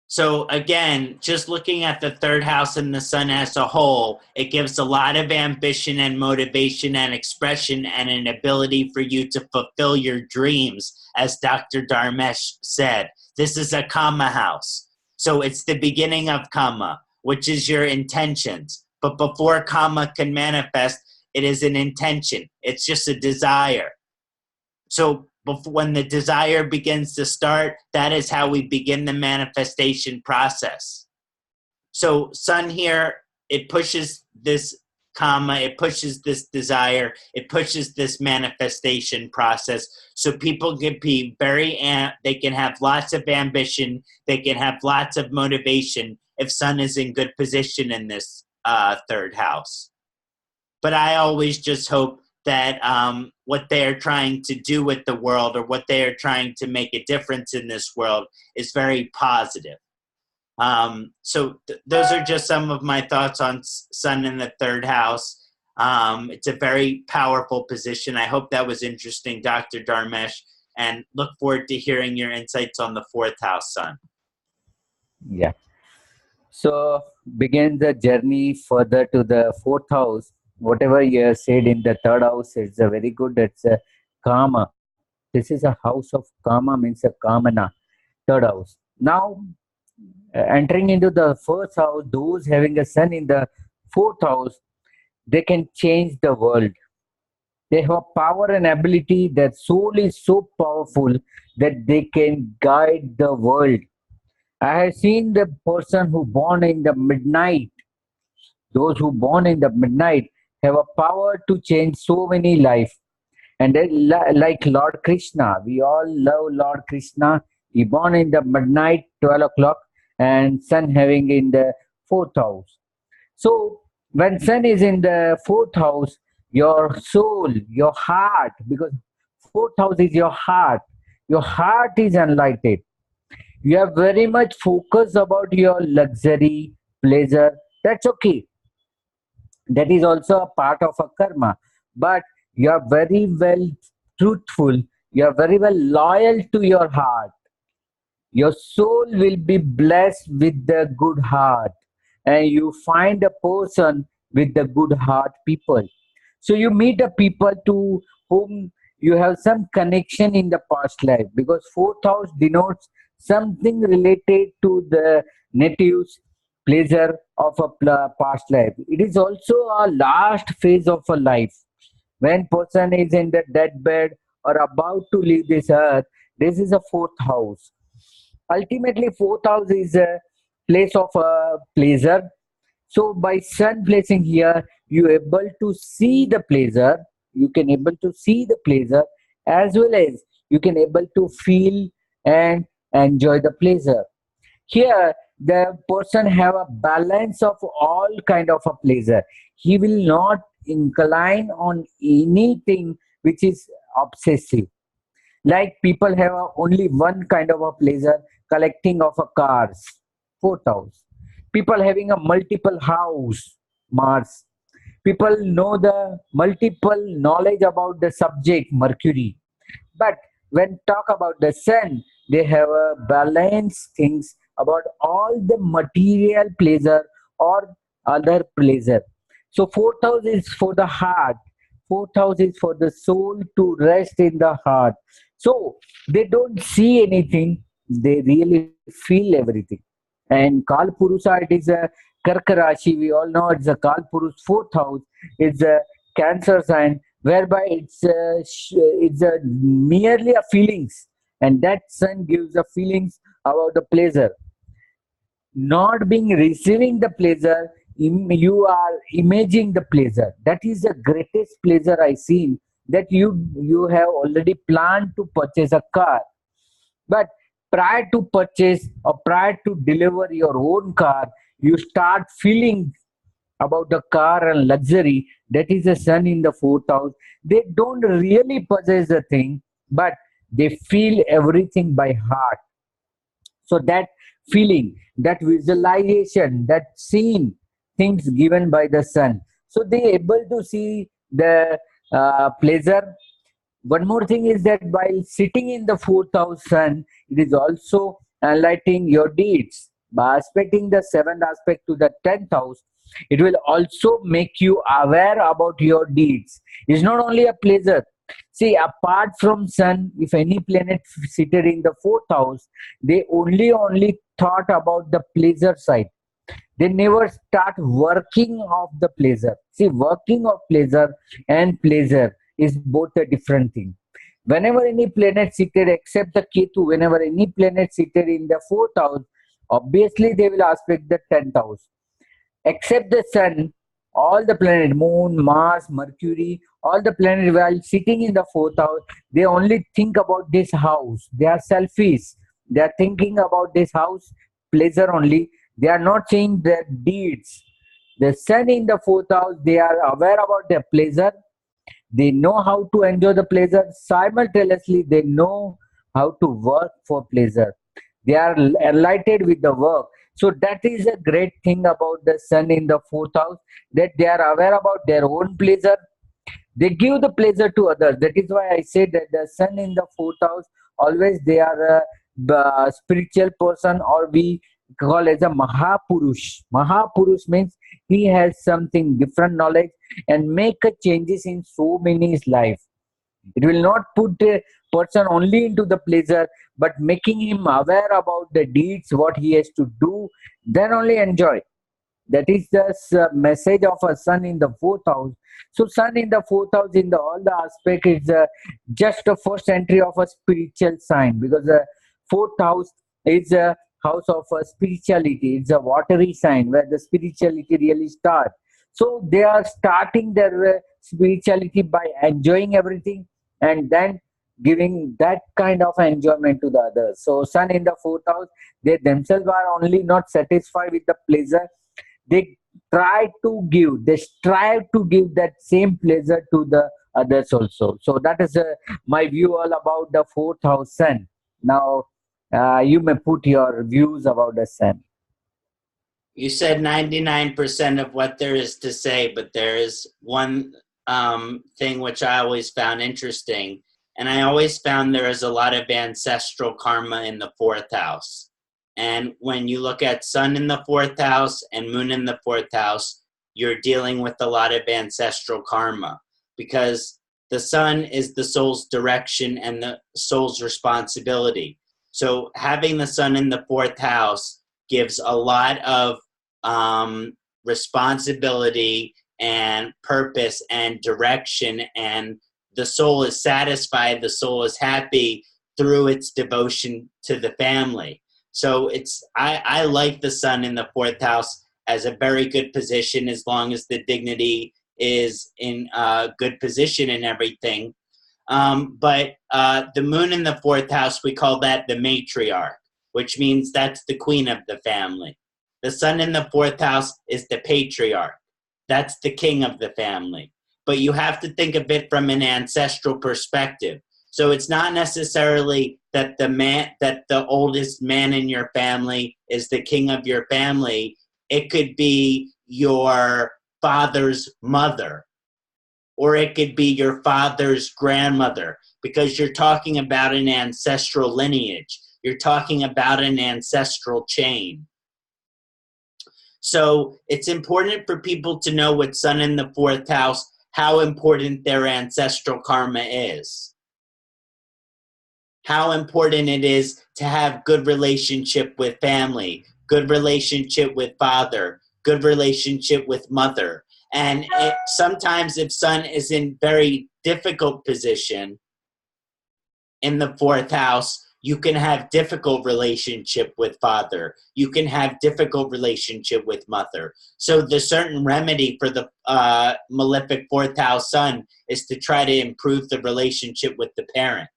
So again, just looking at the third house and the Sun as a whole, it gives a lot of ambition and motivation and expression and an ability for you to fulfill your dreams, as Dr. Dharmesh said. This is a Kama house. So it's the beginning of Kama, which is your intentions. But before Kama can manifest, it is an intention. It's just a desire. So when the desire begins to start, that is how we begin the manifestation process. So Sun here, it pushes this Kama, it pushes this desire, it pushes this manifestation process. So people can be they can have lots of ambition, they can have lots of motivation if Sun is in good position in this third house. But I always just hope that what they are trying to do with the world, or what they are trying to make a difference in this world, is very positive. So those are just some of my thoughts on Sun in the third house. It's a very powerful position. I hope that was interesting, Dr. Dharmesh, and look forward to hearing your insights on the fourth house, Sun. Yeah. So begin the journey further to the fourth house. Whatever you have said in the third house, it's a very good. It's a Kama. This is a house of Kama, means a Kamana, third house. Now, entering into the first house, those having a Sun in the fourth house, they can change the world. They have power and ability. Their soul is so powerful that they can guide the world. I have seen the person who born in the midnight. Those who born in the midnight have a power to change so many life. And they, like Lord Krishna, we all love Lord Krishna. He born in the midnight, 12 o'clock, and Sun having in the fourth house. So when Sun is in the fourth house, your soul, your heart, because fourth house is your heart is enlightened. You are very much focused about your luxury, pleasure. That's okay. That is also a part of a karma. But you are very well truthful. You are very well loyal to your heart. Your soul will be blessed with the good heart. And you find a person with the good heart people. So you meet a people to whom you have some connection in the past life, because fourth house denotes something related to the natives pleasure of a past life. It is also a last phase of a life when person is in the deathbed or about to leave this earth, this is a fourth house. Ultimately, fourth house is a place of pleasure. So by sun placing here, you able to see the pleasure. You can able to see the pleasure, as well as you can able to feel and enjoy the pleasure. Here, the person have a balance of all kind of a pleasure. He will not incline on anything which is obsessive. Like people have only one kind of a pleasure, collecting of a cars, fourth house. People having a multiple house, Mars. People know the multiple knowledge about the subject, Mercury. But when talk about the sun, they have a balanced things about all the material pleasure or other pleasure. So fourth house is for the heart. Fourth house is for the soul to rest in the heart. So they don't see anything, they really feel everything. And Kal Purusha, it is a Karka Rashi. We all know it's a Kal Purush fourth house. It's a Cancer sign, whereby it's a merely a feelings, and that sun gives the feelings about the pleasure. Not being receiving the pleasure, you are imaging the pleasure. That is the greatest pleasure I seen. That you have already planned to purchase a car, but prior to purchase or prior to deliver your own car, you start feeling about the car and luxury. That is the sun in the fourth house. They don't really possess the thing, but they feel everything by heart. So that feeling, that visualization, that scene, things given by the sun. So they able to see the pleasure. One more thing is that while sitting in the fourth house sun, it is also enlightening your deeds. By aspecting the seventh aspect to the 10th house, it will also make you aware about your deeds. It's not only a pleasure. See, apart from sun, if any planet seated in the fourth house, they only thought about the pleasure side. They never start working of the pleasure. See, working of pleasure and pleasure is both a different thing. Whenever any planet seated, except the Ketu, whenever any planet seated in the fourth house, obviously they will aspect the 10th house. Except the sun, all the planet, moon, Mars, Mercury, all the planet while sitting in the fourth house, they only think about this house. They are selfish. They are thinking about this house pleasure only. They are not seeing their deeds. The sun in the fourth house, they are aware about their pleasure. They know how to enjoy the pleasure. Simultaneously, they know how to work for pleasure. They are enlightened with the work. So that is a great thing about the sun in the fourth house, that they are aware about their own pleasure. They give the pleasure to others. That is why I say that the sun in the fourth house, always they are a spiritual person, or we call as a Mahapurush. Mahapurush means he has something different knowledge and make a changes in so many his life. It will not put a person only into the pleasure, but making him aware about the deeds, what he has to do, then only enjoy. That is the message of a sun in the fourth house. So sun in the fourth house in the all the aspect is just the first entry of a spiritual sign, because the fourth house is a house of spirituality. It's a watery sign where the spirituality really starts. So they are starting their spirituality by enjoying everything, and then giving that kind of enjoyment to the others. So sun in the fourth house, they themselves are only not satisfied with the pleasure. They try to give, they strive to give that same pleasure to the others also. So that is my view all about the fourth house sun. Now you may put your views about the sun. You said 99% of what there is to say, but there is one thing which I always found interesting. And I always found there is a lot of ancestral karma in the fourth house. And when you look at sun in the fourth house and moon in the fourth house, you're dealing with a lot of ancestral karma, because the sun is the soul's direction and the soul's responsibility. So having the sun in the fourth house gives a lot of responsibility and purpose and direction and the soul is satisfied, the soul is happy through its devotion to the family. So I like the sun in the fourth house as a very good position, as long as the dignity is in a good position and everything. But the moon in the fourth house, we call that the matriarch, which means that's the queen of the family. The sun in the fourth house is the patriarch. That's the king of the family. But you have to think of it from an ancestral perspective. So it's not necessarily that the oldest man in your family is the king of your family. It could be your father's mother, or it could be your father's grandmother, because you're talking about an ancestral lineage. You're talking about an ancestral chain. So it's important for people to know with sun in the fourth house, how important their ancestral karma is. How important it is to have good relationship with family, good relationship with father, good relationship with mother. And sometimes if sun is in very difficult position in the fourth house, you can have difficult relationship with father. You can have difficult relationship with mother. So the certain remedy for the malefic fourth house sun is to try to improve the relationship with the parent.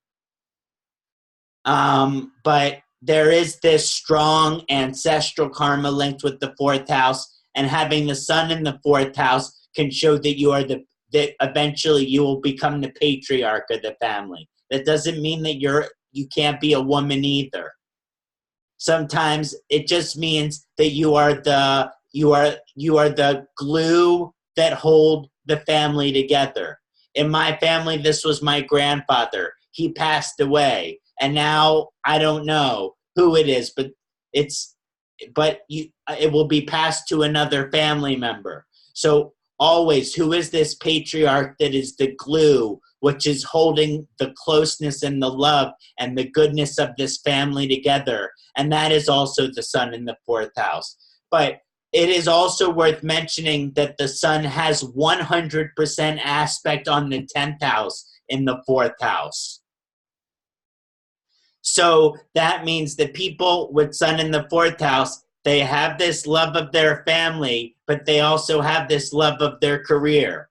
But there is this strong ancestral karma linked with the fourth house, and having the sun in the fourth house can show that that eventually you will become the patriarch of the family. That doesn't mean that you can't be a woman either. Sometimes it just means that you are the glue that hold the family together. In my family, this was my grandfather. He passed away, and now I don't know who it is, but it will be passed to another family member. So always, who is this patriarch that is the glue, which is holding the closeness and the love and the goodness of this family together? And that is also the sun in the fourth house. But it is also worth mentioning that the sun has 100% aspect on the 10th house in the fourth house. So that means that people with sun in the fourth house, they have this love of their family, but they also have this love of their career.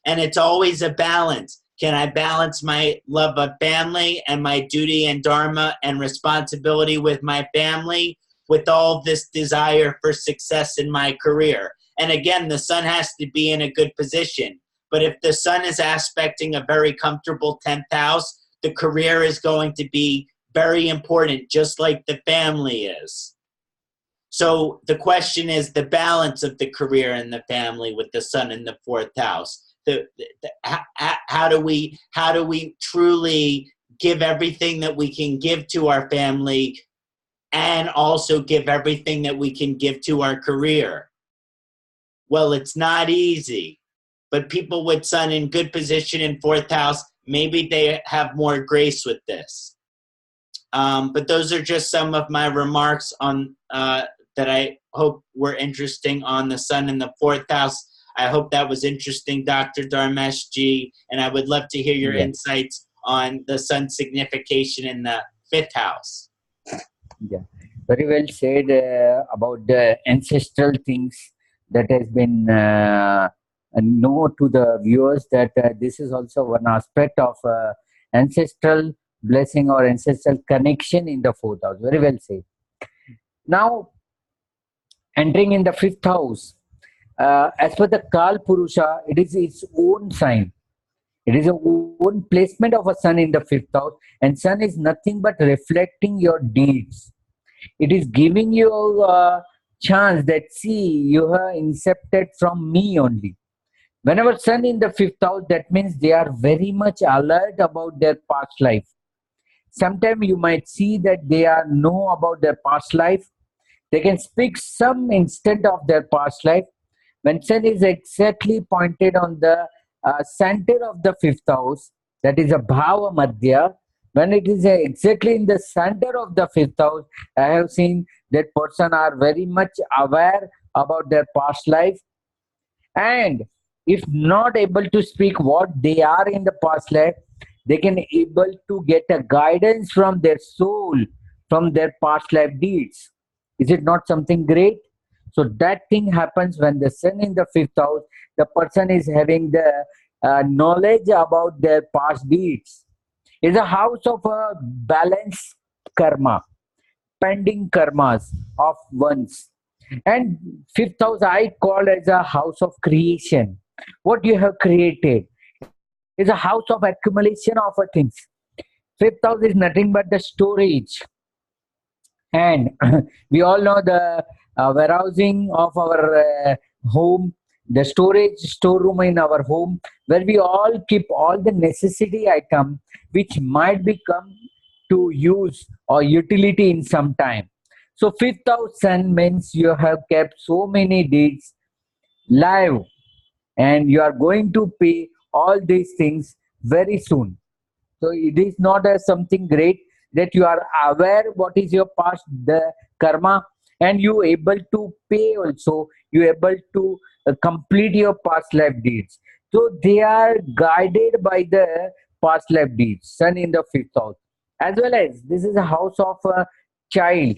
And it's always a balance. Can I balance my love of family and my duty and dharma and responsibility with my family with all this desire for success in my career? And again, the sun has to be in a good position. But if the sun is aspecting a very comfortable 10th house, the career is going to be very important, just like the family is. So the question is the balance of the career and the family with the sun in the fourth house. How do we truly give everything that we can give to our family and also give everything that we can give to our career? Well, it's not easy, but people with sun in good position in fourth house, maybe they have more grace with this. But those are just some of my remarks on that I hope were interesting on the sun in the fourth house. I hope that was interesting, Dr. Dharmesh Ji, and I would love to hear your insights on the sun's signification in the fifth house. Yeah, very well said about the ancestral things that has been known to the viewers, that this is also one aspect of ancestral blessing or ancestral connection in the fourth house. Very well said. Now, entering in the fifth house, as per the Kal Purusha, it is its own sign. It is a own placement of a sun in the fifth house, and sun is nothing but reflecting your deeds. It is giving you a chance that, see, you have incepted from me only. Whenever sun in the fifth house, that means they are very much alert about their past life. Sometimes you might see that they are know about their past life. They can speak some instant of their past life. When sun is exactly pointed on the center of the fifth house, that is a Bhava Madhya, when it is exactly in the center of the fifth house, I have seen that person are very much aware about their past life. And if not able to speak what they are in the past life, they can able to get a guidance from their soul, from their past life deeds. Is it not something great? So that thing happens when the sun in the fifth house, the person is having the knowledge about their past deeds. Is a house of a balanced karma, pending karmas of ones. And fifth house I call as a house of creation. What you have created is a house of accumulation of things. Fifth house is nothing but the storage. And we all know the warehousing of our home, the storage storeroom in our home, where we all keep all the necessity item which might become to use or utility in some time. So fifth house sun means you have kept so many deeds live, and you are going to pay all these things very soon. So it is not as something great that you are aware what is your past the karma, and you able to pay also, you able to complete your past life deeds. So they are guided by the past life deeds. Sun in the fifth house, as well as this is a house of a child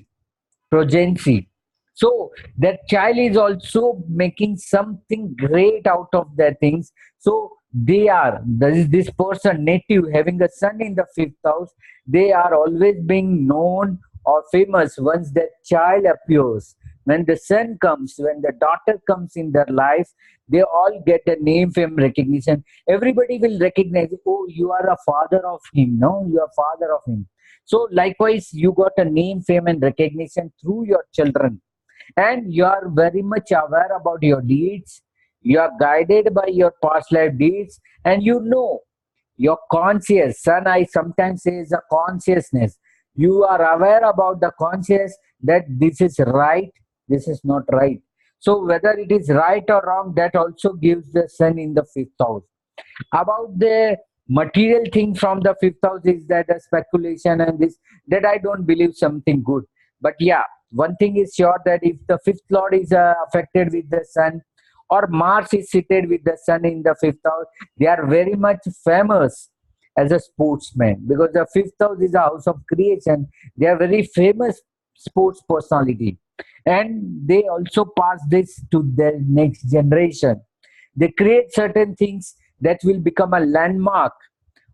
progeny. So that child is also making something great out of their things. So they are this person native having a sun in the fifth house. They are always being known or famous once that child appears. When the son comes, when the daughter comes in their life, they all get a name, fame, recognition. Everybody will recognize, oh, you are a father of him. No, you are father of him. So likewise, you got a name, fame, and recognition through your children, and you are very much aware about your deeds. You are guided by your past life deeds, and you know your conscious. Son, I sometimes say is a consciousness. You are aware about the conscious that this is right, this is not right. So whether it is right or wrong, that also gives the sun in the fifth house. About the material thing from the fifth house is that a speculation and this, that I don't believe something good. But yeah, one thing is sure, that if the fifth lord is affected with the sun, or Mars is seated with the sun in the fifth house, they are very much famous as a sportsman, because the fifth house is a house of creation. They are very famous sports personality, and they also pass this to their next generation. They create certain things that will become a landmark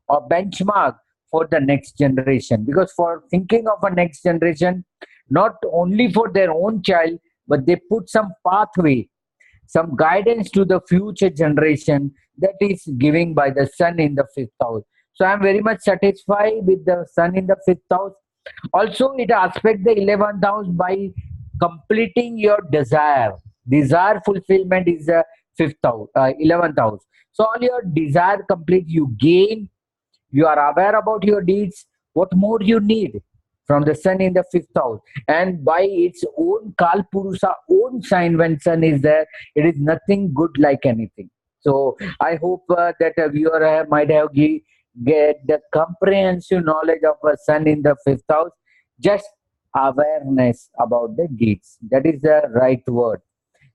or benchmark for the next generation. Because for thinking of a next generation, not only for their own child, but they put some pathway, some guidance to the future generation, that is giving by the sun in the fifth house. So I'm very much satisfied with the sun in the fifth house. Also, it aspect the 11th house by completing your desire. Desire fulfillment is the fifth house, 11th house. So all your desire complete, you gain, you are aware about your deeds. What more you need from the sun in the fifth house? And by its own Kalpurusha, own sign, when sun is there, it is nothing good like anything. So I hope that a viewer might have get the comprehensive knowledge of a sun in the fifth house. Just awareness about the deeds. That is the right word.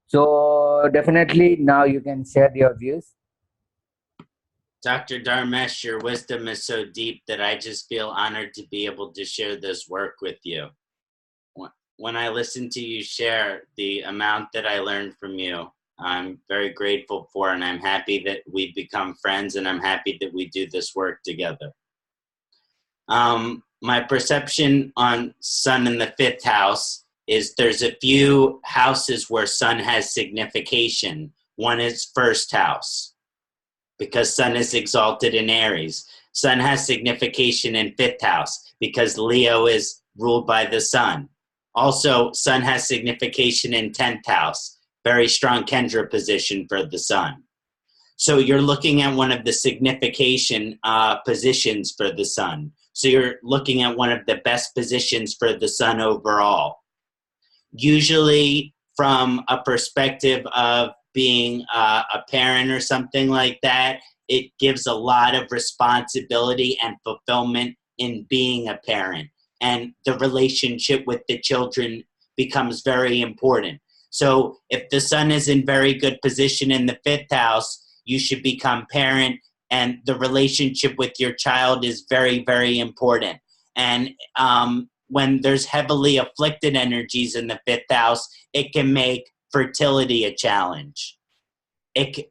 So definitely now you can share your views. Dr. Dharmesh, your wisdom is so deep that I just feel honored to be able to share this work with you. When I listen to you share the amount that I learned from you, I'm very grateful for, and I'm happy that we've become friends, and I'm happy that we do this work together. My perception on sun in the fifth house is there's a few houses where sun has signification. One is first house, because sun is exalted in Aries. Sun has signification in fifth house because Leo is ruled by the sun. Also, sun has signification in 10th house, very strong Kendra position for the sun. So you're looking at one of the signification positions for the sun. So you're looking at one of the best positions for the sun overall. Usually from a perspective of being a parent or something like that, it gives a lot of responsibility and fulfillment in being a parent. And the relationship with the children becomes very important. So if the sun is in very good position in the fifth house, you should become parent, and the relationship with your child is very, very important. And when there's heavily afflicted energies in the 5th house, it can make fertility a challenge.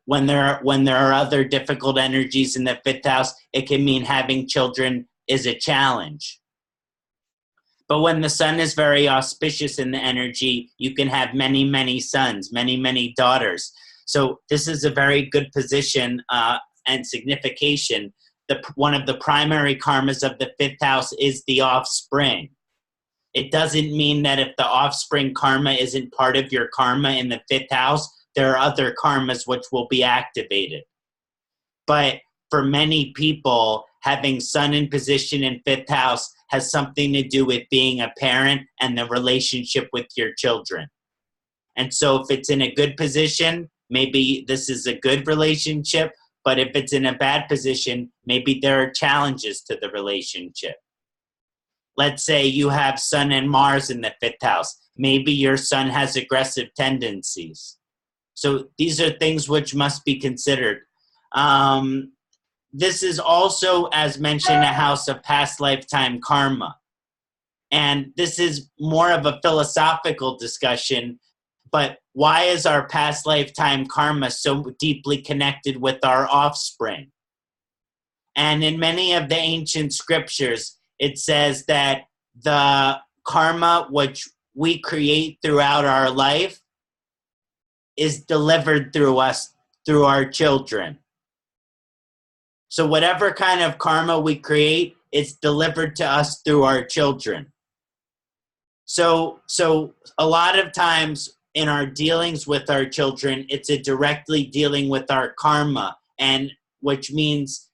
When there are other difficult energies in the 5th house, it can mean having children is a challenge. But when the sun is very auspicious in the energy, you can have many, many sons, many, many daughters. So this is a very good position and signification. One of the primary karmas of the 5th house is the offspring. It doesn't mean that if the offspring karma isn't part of your karma in the 5th house, there are other karmas which will be activated. But for many people, having sun in position in 5th house has something to do with being a parent and the relationship with your children. And so if it's in a good position, maybe this is a good relationship, but if it's in a bad position, maybe there are challenges to the relationship. Let's say you have Sun and Mars in the 5th house. Maybe your son has aggressive tendencies. So these are things which must be considered. This is also, as mentioned, a house of past lifetime karma. And this is more of a philosophical discussion, but why is our past lifetime karma so deeply connected with our offspring? And in many of the ancient scriptures, it says that the karma which we create throughout our life is delivered through us, through our children. So whatever kind of karma we create, it's delivered to us through our children. So a lot of times in our dealings with our children, it's a directly dealing with our karma, and which means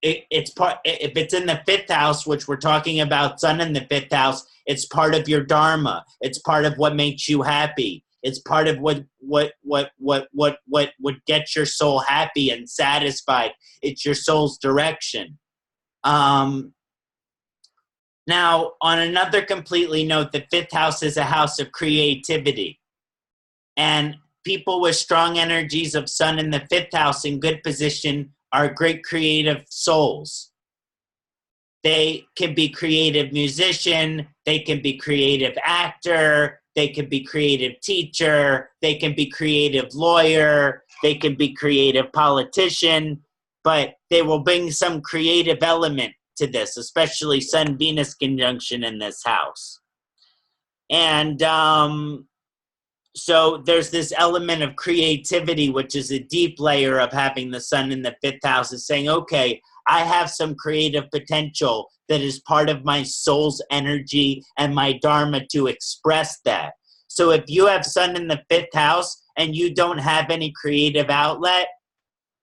it's part. If it's in the 5th house, which we're talking about, sun in the 5th house, it's part of your dharma. It's part of what makes you happy. It's part of what gets your soul happy and satisfied. It's your soul's direction. Now, on another completely note, the 5th house is a house of creativity. And people with strong energies of sun in the 5th house in good position are great creative souls. They can be creative musician, they can be creative actor, they can be creative teacher, they can be creative lawyer, they can be creative politician, but they will bring some creative element to this, especially Sun-Venus conjunction in this house. And so there's this element of creativity, which is a deep layer of having the sun in the 5th house, is saying, okay, I have some creative potential that is part of my soul's energy and my dharma to express that. So if you have sun in the 5th house and you don't have any creative outlet,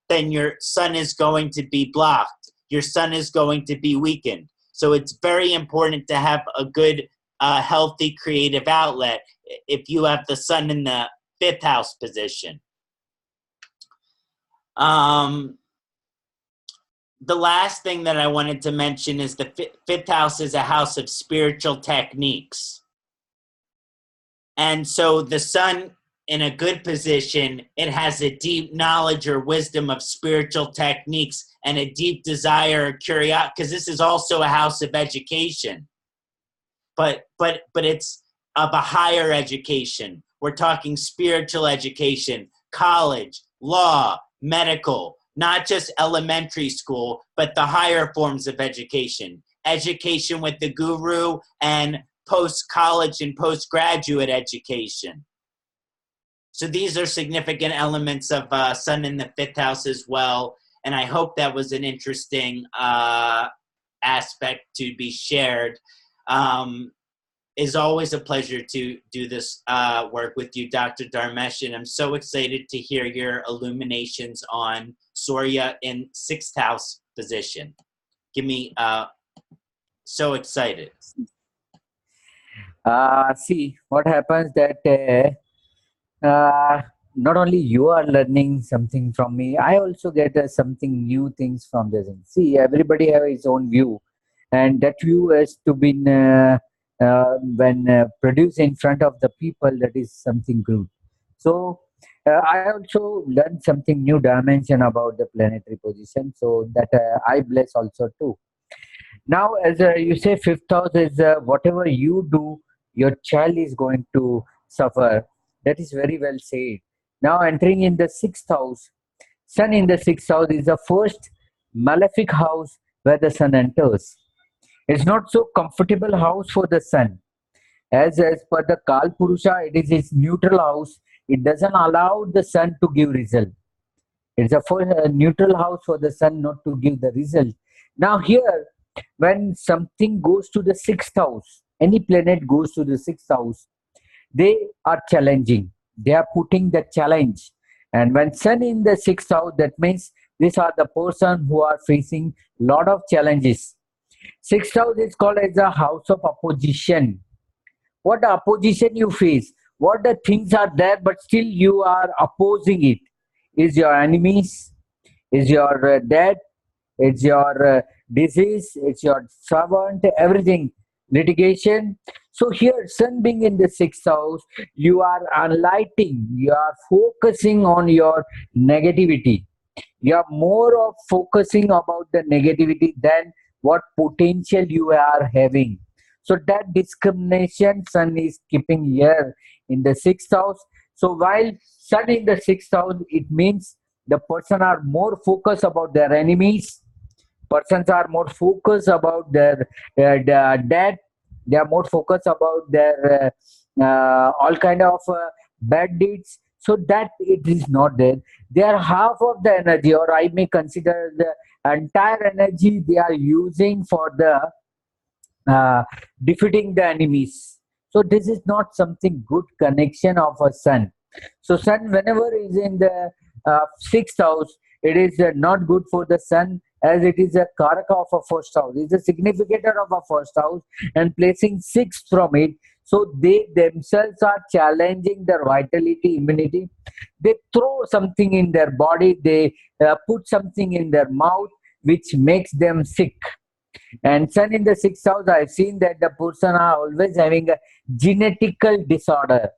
then your sun is going to be blocked. Your sun is going to be weakened. So it's very important to have a good, healthy creative outlet if you have the sun in the 5th house position. The last thing that I wanted to mention is the 5th house is a house of spiritual techniques. And so the sun in a good position, it has a deep knowledge or wisdom of spiritual techniques and a deep desire or curiosity, because this is also a house of education. But it's of a higher education. We're talking spiritual education, college, law, medical, not just elementary school, but the higher forms of education. Education with the guru and post-college and postgraduate education. So these are significant elements of sun in the 5th house as well. And I hope that was an interesting aspect to be shared. It's always a pleasure to do this work with you, Dr. Dharmesh, and I'm so excited to hear your illuminations on Surya in 6th house position. Give me, so excited. See, what happens that not only you are learning something from me, I also get something new things from this. See, everybody have his own view, and that view has to be when produced in front of the people, that is something good. So I also learned something new dimension about the planetary position, so that I bless also too. Now, as you say, fifth house is whatever you do, your child is going to suffer. That is very well said. Now, entering in the sixth house, sun in the sixth house is the first malefic house where the sun enters. It's not so comfortable house for the sun. As per the Kal Purusha, it is its neutral house. It doesn't allow the sun to give result. It's a for a neutral house for the sun not to give the result. Now here, when something goes to the sixth house, any planet goes to the sixth house, they are challenging. They are putting the challenge. And when sun in the sixth house, that means these are the person who are facing lot of challenges. Sixth house is called as a house of opposition. What opposition you face, what the things are there, but still you are opposing it. Is your enemies, is your debt, it's your disease, it's your servant, everything, litigation. So here, sun being in the sixth house, you are enlightening, you are focusing on your negativity. You are more of focusing about the negativity than what potential you are having. So that discrimination sun is keeping here in the sixth house. So while sun in the sixth house, it means the person are more focused about their enemies. Persons are more focused about their debt. They are more focused about their all kind of bad deeds. So that it is not there. They are half of the energy, or I may consider the entire energy they are using for the uh, defeating the enemies. So this is not something good connection of a sun. So sun whenever is in the sixth house, it is not good for the sun, as it is a karaka of a first house. It is a significator of a first house, and placing six from it. So they themselves are challenging their vitality, immunity. They throw something in their body. They put something in their mouth, which makes them sick. And sun in the sixth house, I've seen that the person are always having a genetical disorder.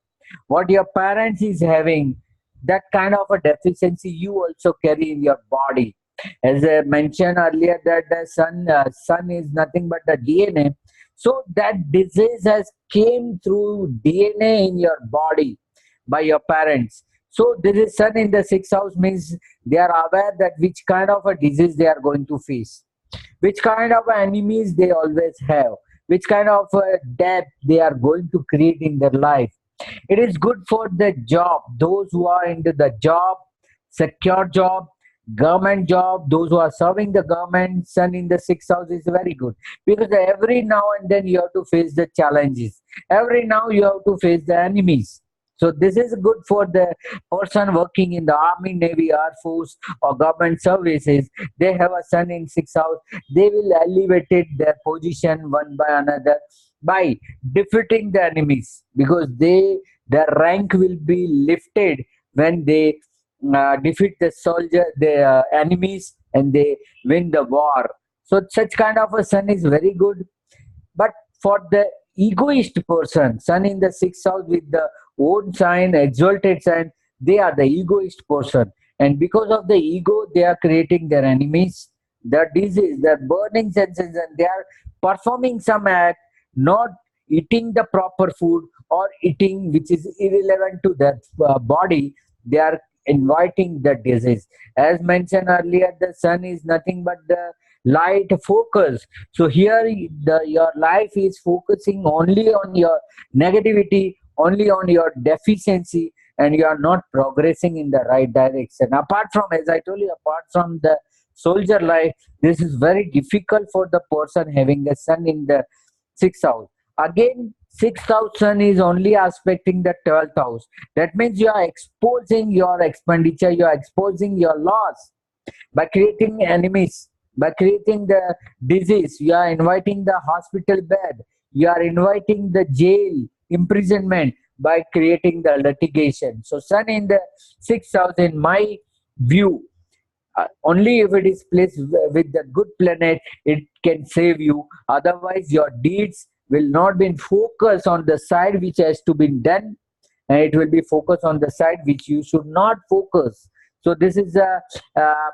What your parents is having, that kind of a deficiency you also carry in your body. As I mentioned earlier, that the sun is nothing but the DNA. So that disease has came through DNA in your body by your parents. So this is sun in the sixth house means they are aware that which kind of a disease they are going to face, which kind of enemies they always have, which kind of debt they are going to create in their life. It is good for the job, those who are into the job, secure job, government job, those who are serving the government. Sun in the sixth house is very good, because every now and then you have to face the challenges, every now you have to face the enemies. So this is good for the person working in the army, navy, air force, or government services. They have a sun in sixth house, they will elevate their position one by another by defeating the enemies, because their rank will be lifted when they defeat the soldier, the enemies, and they win the war. So such kind of a sun is very good. But for the egoist person, sun in the sixth house with the own sign, exalted sign, they are the egoist person. And because of the ego, they are creating their enemies, their disease, their burning senses, and they are performing some act, not eating the proper food, or eating which is irrelevant to their body. They are inviting the disease. As mentioned earlier, the sun is nothing but the light focus. So here your life is focusing only on your negativity, only on your deficiency, and you are not progressing in the right direction. Apart from, as I told you, apart from the soldier life, this is very difficult for the person having a sun in the sixth house. Again, sixth house sun is only aspecting the 12th house. That means you are exposing your expenditure, you are exposing your loss by creating enemies, by creating the disease. You are inviting the hospital bed, you are inviting the jail, imprisonment, by creating the litigation. So sun in the sixth house, in my view, only if it is placed with the good planet, it can save you. Otherwise your deeds will not be focused on the side which has to be done, and it will be focused on the side which you should not focus. So this is a,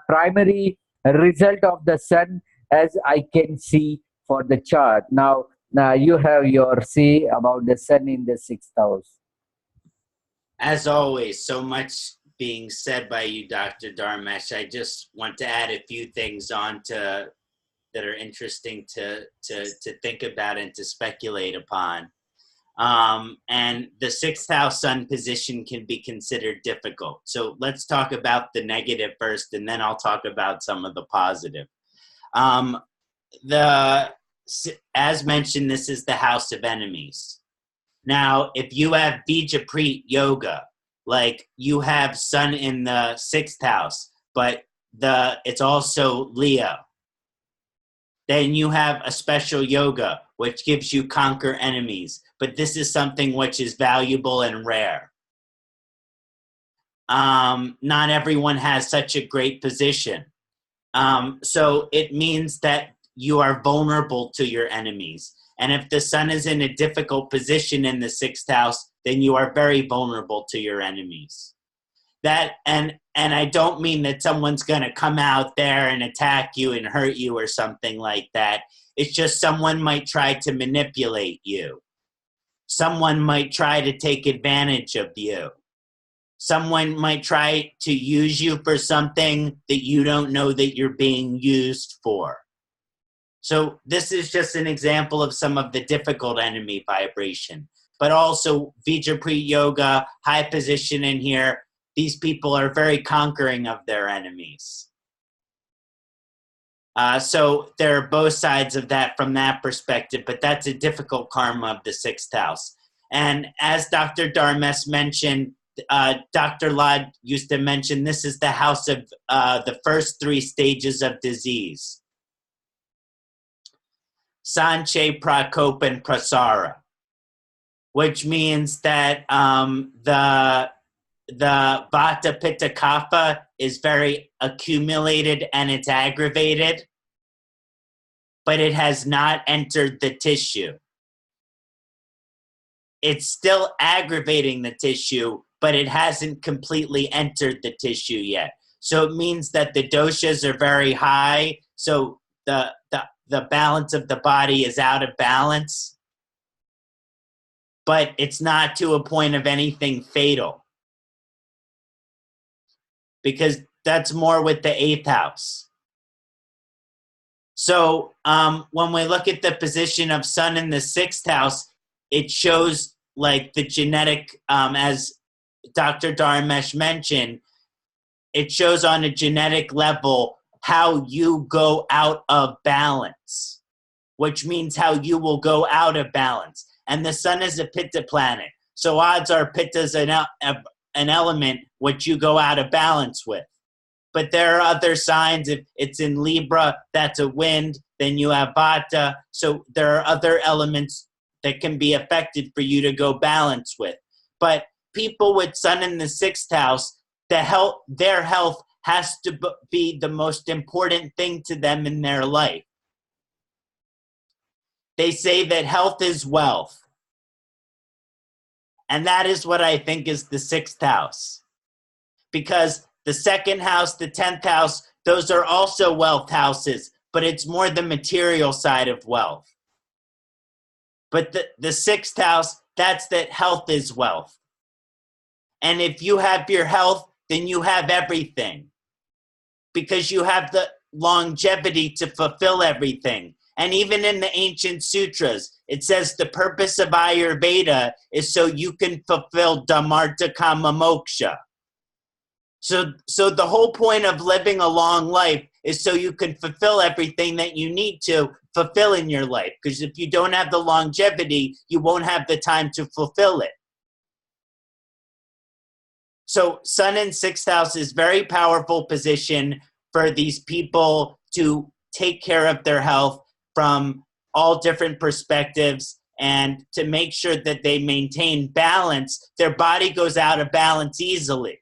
primary result of the sun, as I can see for the chart. Now you have your say about the sun in the sixth house. As always, so much being said by you, Dr. Dharmesh. I just want to add a few things on to that are interesting to think about and to speculate upon. And the sixth house sun position can be considered difficult. So let's talk about the negative first, and then I'll talk about some of the positive. As mentioned, this is the house of enemies. Now, if you have Bijaprit yoga, like you have sun in the sixth house, but it's also Leo, then you have a special yoga, which gives you conquer enemies. But this is something which is valuable and rare. Not everyone has such a great position. So it means that you are vulnerable to your enemies. And if the sun is in a difficult position in the sixth house, then you are very vulnerable to your enemies. And I don't mean that someone's going to come out there and attack you and hurt you or something like that. It's just someone might try to manipulate you. Someone might try to take advantage of you. Someone might try to use you for something that you don't know that you're being used for. So this is just an example of some of the difficult enemy vibration. But also Vijaprit yoga, high position in here, these people are very conquering of their enemies. So there are both sides of that from that perspective, but that's a difficult karma of the sixth house. And as Dr. Dharmesh mentioned, Dr. Lad used to mention, this is the house of the first three stages of disease. Sanche, Prakop, and Prasara, which means that the Vata Pitta Kapha is very accumulated and it's aggravated, but it has not entered the tissue. It's still aggravating the tissue, but it hasn't completely entered the tissue yet. So it means that the doshas are very high, so the balance of the body is out of balance, but it's not to a point of anything fatal, because that's more with the eighth house. So when we look at the position of sun in the sixth house, it shows like the genetic, as Dr. Dharmesh mentioned, it shows on a genetic level how you go out of balance, which means how you will go out of balance. And the sun is a Pitta planet. So odds are Pitta is an element which you go out of balance with. But there are other signs. If it's in Libra, that's a wind. Then you have Vata. So there are other elements that can be affected for you to go balance with. But people with sun in the sixth house, their health has to be the most important thing to them in their life. They say that health is wealth. And that is what I think is the sixth house. Because the second house, the 10th house, those are also wealth houses, but it's more the material side of wealth. But the sixth house, that's that health is wealth. And if you have your health, then you have everything. Because you have the longevity to fulfill everything. And even in the ancient sutras, it says the purpose of Ayurveda is so you can fulfill Dhammartha Kama Moksha. So the whole point of living a long life is so you can fulfill everything that you need to fulfill in your life. Because if you don't have the longevity, you won't have the time to fulfill it. So sun in sixth house is very powerful position for these people to take care of their health from all different perspectives and to make sure that they maintain balance. Their body goes out of balance easily.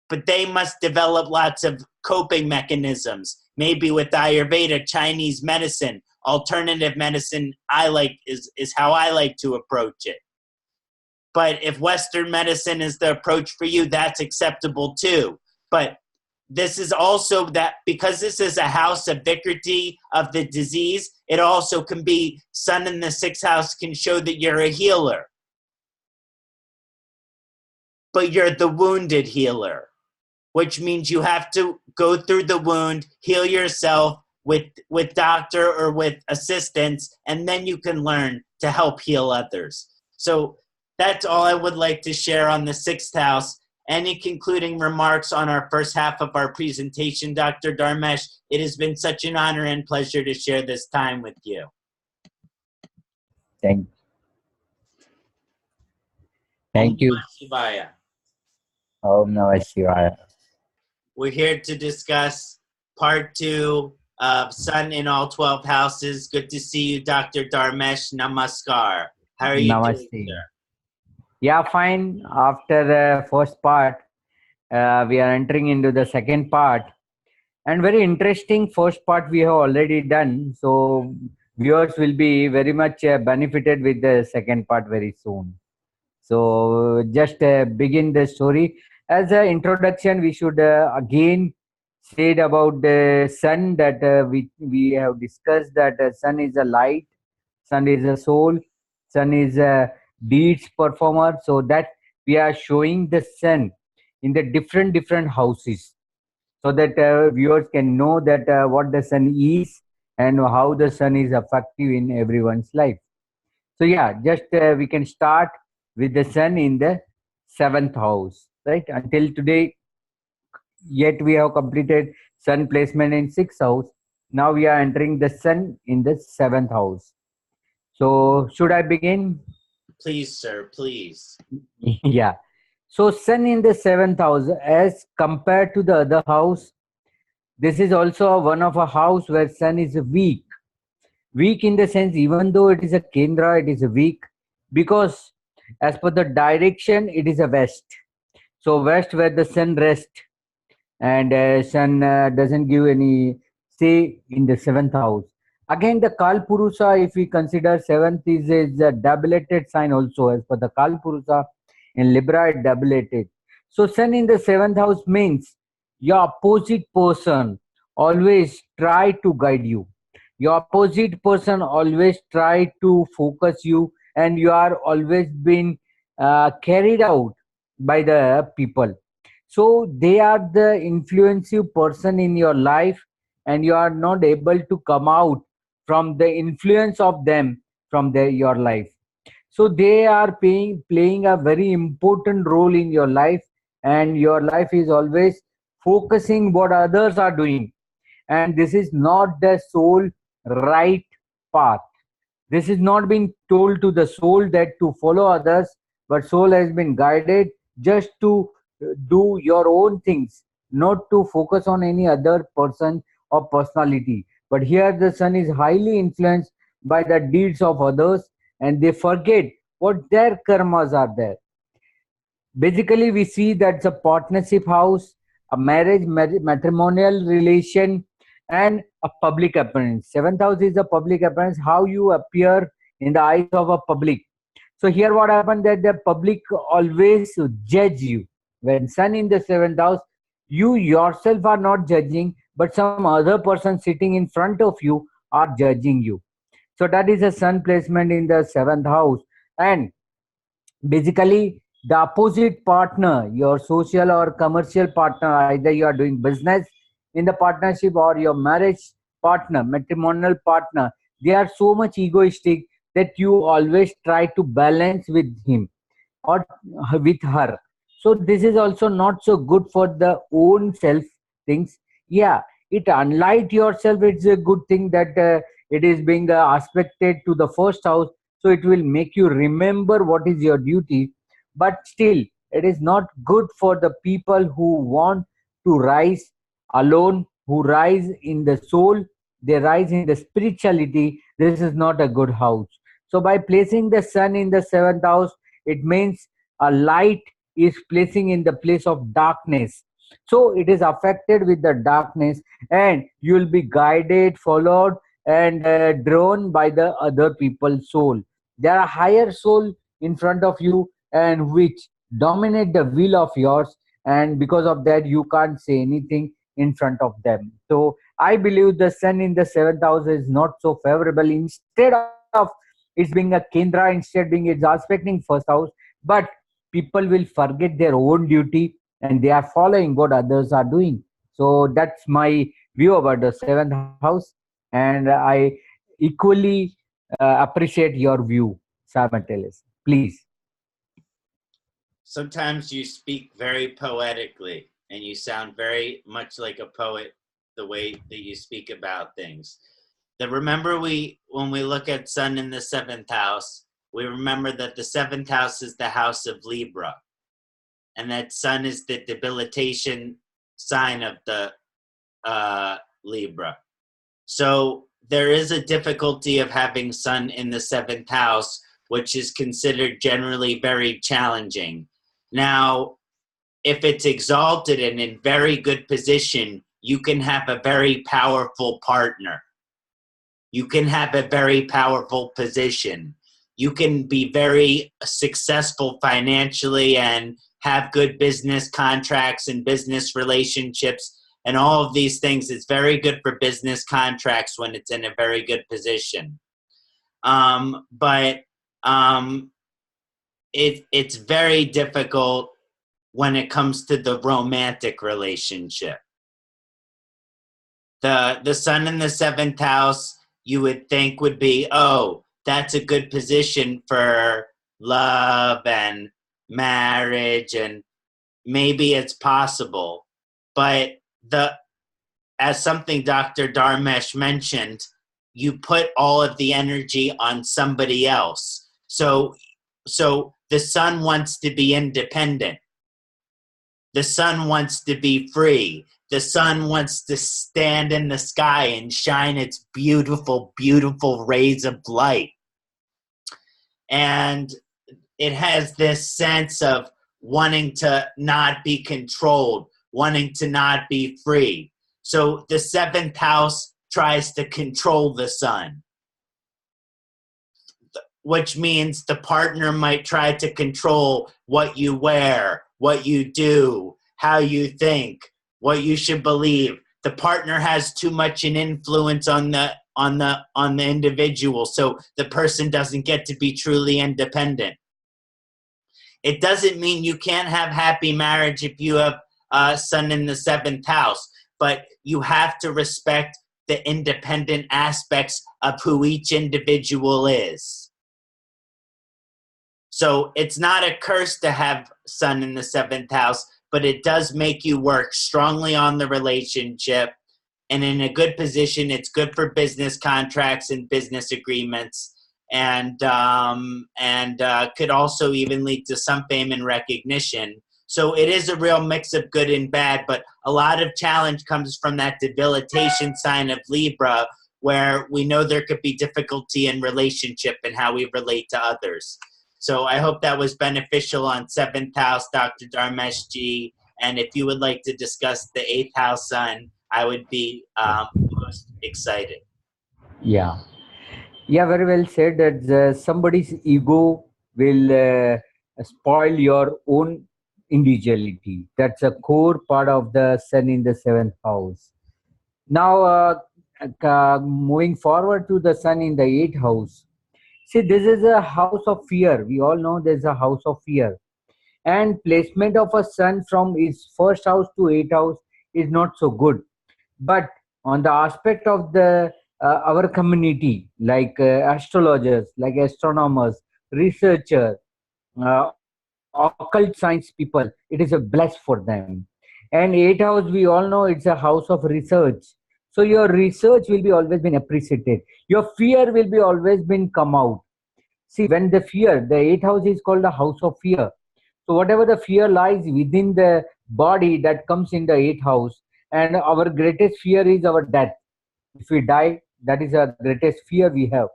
But they must develop lots of coping mechanisms, maybe with Ayurveda, Chinese medicine, alternative medicine. Is how I like to approach it. But if Western medicine is the approach for you, that's acceptable too. But this is also that because this is a house of vicarity of the disease, it also can be sun in the sixth house can show that you're a healer. But you're the wounded healer, which means you have to go through the wound, heal yourself with doctor or with assistance, and then you can learn to help heal others. So that's all I would like to share on the sixth house. Any concluding remarks on our first half of our presentation, Dr. Dharmesh? It has been such an honor and pleasure to share this time with you. Thank you. Vyaya. Om Namah Shivaya. We're here to discuss part 2 of Sun in all 12 houses. Good to see you, Dr. Dharmesh. Namaskar. How are you doing, sir? Yeah, fine. After the first part, we are entering into the second part. And very interesting first part we have already done. So viewers will be very much benefited with the second part very soon. So just begin the story. As an introduction, we should again say about the sun that we have discussed that sun is a light, sun is a soul, sun is a deeds performer. So that we are showing the sun in the different houses, so that viewers can know that what the sun is and how the sun is effective in everyone's life. So yeah, just we can start with the sun in the 7th house, right? Until today, yet we have completed sun placement in 6th house. Now we are entering the sun in the 7th house. So should I begin? Please, sir, please. Yeah. So sun in the 7th house as compared to the other house, this is also one of a house where sun is weak. Weak in the sense, even though it is a Kendra, it is a weak because as per the direction, it is a west. So west where the sun rests, and sun doesn't give any say in the 7th house. Again, the Kal Purusha, if we consider 7th is a doubleted sign also, as per the Kal Purusha in Libra, it doubleted. So sun in the 7th house means your opposite person always try to guide you. Your opposite person always try to focus you, and you are always being carried out by the people. So they are the influential person in your life, and you are not able to come out from the influence of them from your life. So they are playing a very important role in your life, and your life is always focusing what others are doing, and this is not the soul right path. This is not being told to the soul that to follow others, but soul has been guided just to do your own things, not to focus on any other person or personality. But here the sun is highly influenced by the deeds of others, and they forget what their karmas are there. Basically, we see that's a partnership house, a marriage, matrimonial relation, and a public appearance. 7th house is a public appearance, how you appear in the eyes of a public. So here what happened that the public always judge you. When sun in the 7th house, you yourself are not judging, but some other person sitting in front of you are judging you. So that is a sun placement in the 7th house. And basically, the opposite partner, your social or commercial partner, either you are doing business in the partnership or your marriage partner, matrimonial partner, they are so much egoistic that you always try to balance with him or with her. So this is also not so good for the own self things. Yeah, it unlike yourself, it's a good thing that it is being aspected to the first house, so it will make you remember what is your duty. But still, it is not good for the people who want to rise alone, who rise in the soul, they rise in the spirituality. This is not a good house. So by placing the sun in the 7th house, it means a light is placing in the place of darkness. So it is affected with the darkness, and you will be guided, followed, and drawn by the other people's soul. There are higher soul in front of you, and which dominate the will of yours, and because of that you can't say anything in front of them. So I believe the sun in the seventh house is not so favorable. Instead of it's being a kendra, instead being it's aspecting first house, but people will forget their own duty and they are following what others are doing. So that's my view about the seventh house, and I equally appreciate your view simultaneously. Please. Sometimes you speak very poetically and you sound very much like a poet the way that you speak about things. Remember, when we look at sun in the seventh house, we remember that the seventh house is the house of Libra, and that sun is the debilitation sign of the Libra. So there is a difficulty of having sun in the seventh house, which is considered generally very challenging. Now, if it's exalted and in very good position, you can have a very powerful partner. You can have a very powerful position. You can be very successful financially and have good business contracts and business relationships and all of these things. It's very good for business contracts when it's in a very good position. But it's very difficult when it comes to the romantic relationship. The sun in the seventh house, you would think would be, oh, that's a good position for love and marriage, and maybe it's possible. But as something Dr. Dharmesh mentioned, you put all of the energy on somebody else. So the sun wants to be independent. The sun wants to be free. The sun wants to stand in the sky and shine its beautiful, beautiful rays of light. And it has this sense of wanting to not be controlled, wanting to not be free. So the seventh house tries to control the sun, which means the partner might try to control what you wear, what you do, how you think, what you should believe. The partner has too much an influence on the individual, so the person doesn't get to be truly independent. It doesn't mean you can't have happy marriage if you have sun in the seventh house, but you have to respect the independent aspects of who each individual is. So it's not a curse to have sun in the seventh house, but it does make you work strongly on the relationship. And in a good position, it's good for business contracts and business agreements, and could also even lead to some fame and recognition. So it is a real mix of good and bad, but a lot of challenge comes from that debilitation sign of Libra, where we know there could be difficulty in relationship and how we relate to others. So I hope that was beneficial on seventh house, Dr. Dharmesh Ji. And if you would like to discuss the eighth house sun, I would be most excited. Yeah. Yeah, very well said that somebody's ego will spoil your own individuality. That's a core part of the sun in the seventh house. Now, moving forward to the sun in the eighth house. See, this is a house of fear. We all know there's a house of fear. And placement of a sun from its first house to eighth house is not so good. But on the aspect of the our community, like astrologers, like astronomers, researchers, occult science people, it is a bless for them. And eighth house, we all know it's a house of research. So your research will be always been appreciated. Your fear will be always been come out. See, when the eighth house is called the house of fear. So whatever the fear lies within the body, that comes in the eighth house. And our greatest fear is our death. If we die, that is our greatest fear we have.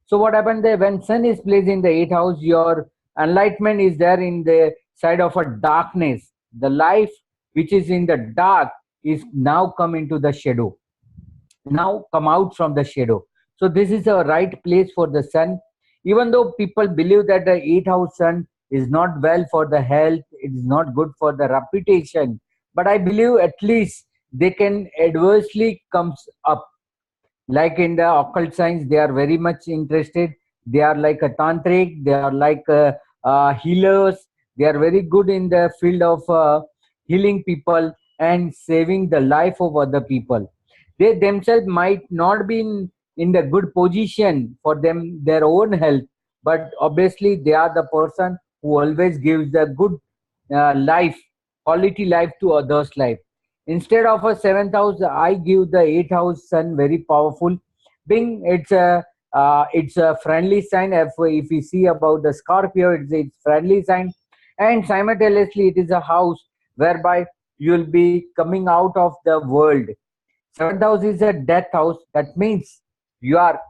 So what happened there, when sun is placed in the eighth house, your enlightenment is there in the side of a darkness. The life which is in the dark is now come into the shadow, now come out from the shadow. So this is a right place for the sun. Even though people believe that the eighth house sun is not well for the health, it is not good for the reputation, but I believe at least they can adversely comes up. Like in the occult science, they are very much interested. They are like a tantric, they are like healers. They are very good in the field of healing people and saving the life of other people. They themselves might not be in the good position for them their own health, but obviously they are the person who always gives the good life, quality life to others life. Instead of a seventh house, I give the eighth house sun very powerful. Being it's a friendly sign. If we see about the Scorpio, it's friendly sign, and simultaneously it is a house whereby you will be coming out of the world. Seventh house is a death house. That means you are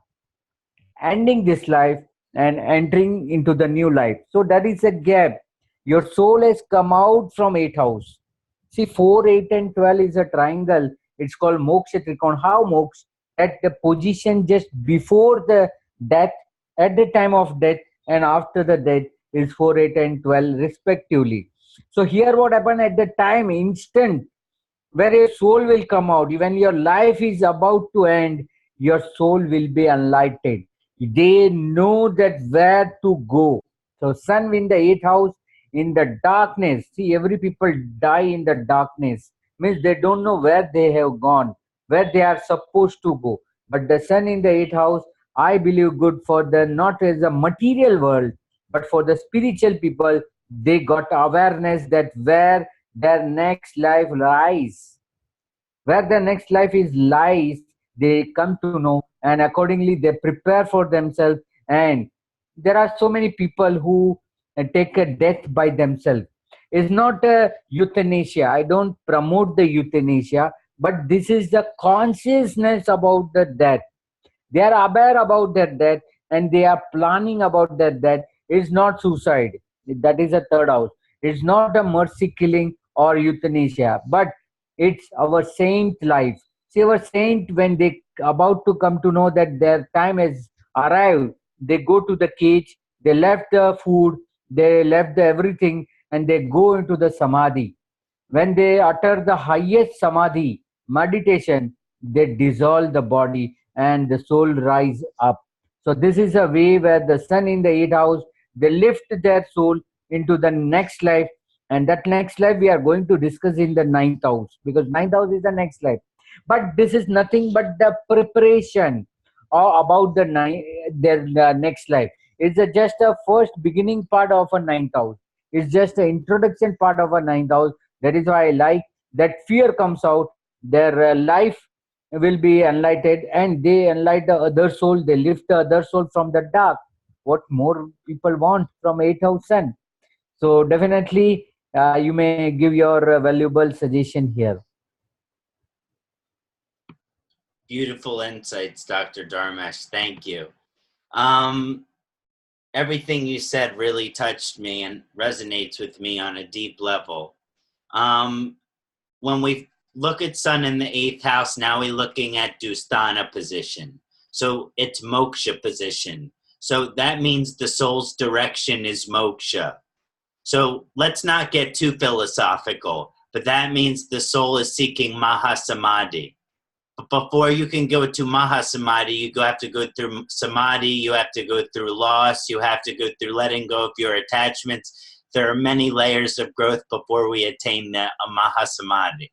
ending this life and entering into the new life. So that is a gap. Your soul has come out from eighth house. See, 4, 8, and 12 is a triangle. It's called moksha trikon. How moksha? At the position just before the death, at the time of death, and after the death is 4, 8, and 12 respectively. So here what happened at the time, instant, where your soul will come out. When your life is about to end, your soul will be enlightened. They know that where to go. So sun in the eighth house, in the darkness. See, every people die in the darkness. Means they don't know where they have gone, where they are supposed to go. But the sun in the eighth house, I believe good for the not as a material world, but for the spiritual people. They got awareness that where their next life lies, where the next life is lies, they come to know, and accordingly they prepare for themselves. And there are so many people who take a death by themselves. It's not a euthanasia. I don't promote the euthanasia, but this is the consciousness about the death. They are aware about their death and they are planning about their death. It's not suicide. That is a third house. It's not a mercy killing or euthanasia, but it's our saint life. See, our saint, when they about to come to know that their time has arrived, they go to the cage, they left the food, they left the everything, and they go into the samadhi. When they utter the highest samadhi, meditation, they dissolve the body and the soul rise up. So this is a way where the sun in the eighth house, they lift their soul into the next life. And that next life we are going to discuss in the ninth house, because ninth house is the next life. But this is nothing but the preparation or about their next life. It's just a first beginning part of a ninth house. It's just an introduction part of a ninth house. That is why I like that fear comes out, their life will be enlightened, and they enlighten the other soul, they lift the other soul from the dark. What more people want from eighth house sun? So definitely you may give your valuable suggestion here. Beautiful insights, Dr. Dharmesh. Thank you. Everything you said really touched me and resonates with me on a deep level. When we look at sun in the eighth house, now we're looking at Dusthana position. So it's moksha position. So that means the soul's direction is moksha. So let's not get too philosophical, but that means the soul is seeking Mahasamadhi. But before you can go to Mahasamadhi, you have to go through Samadhi, you have to go through loss, you have to go through letting go of your attachments. There are many layers of growth before we attain the Mahasamadhi.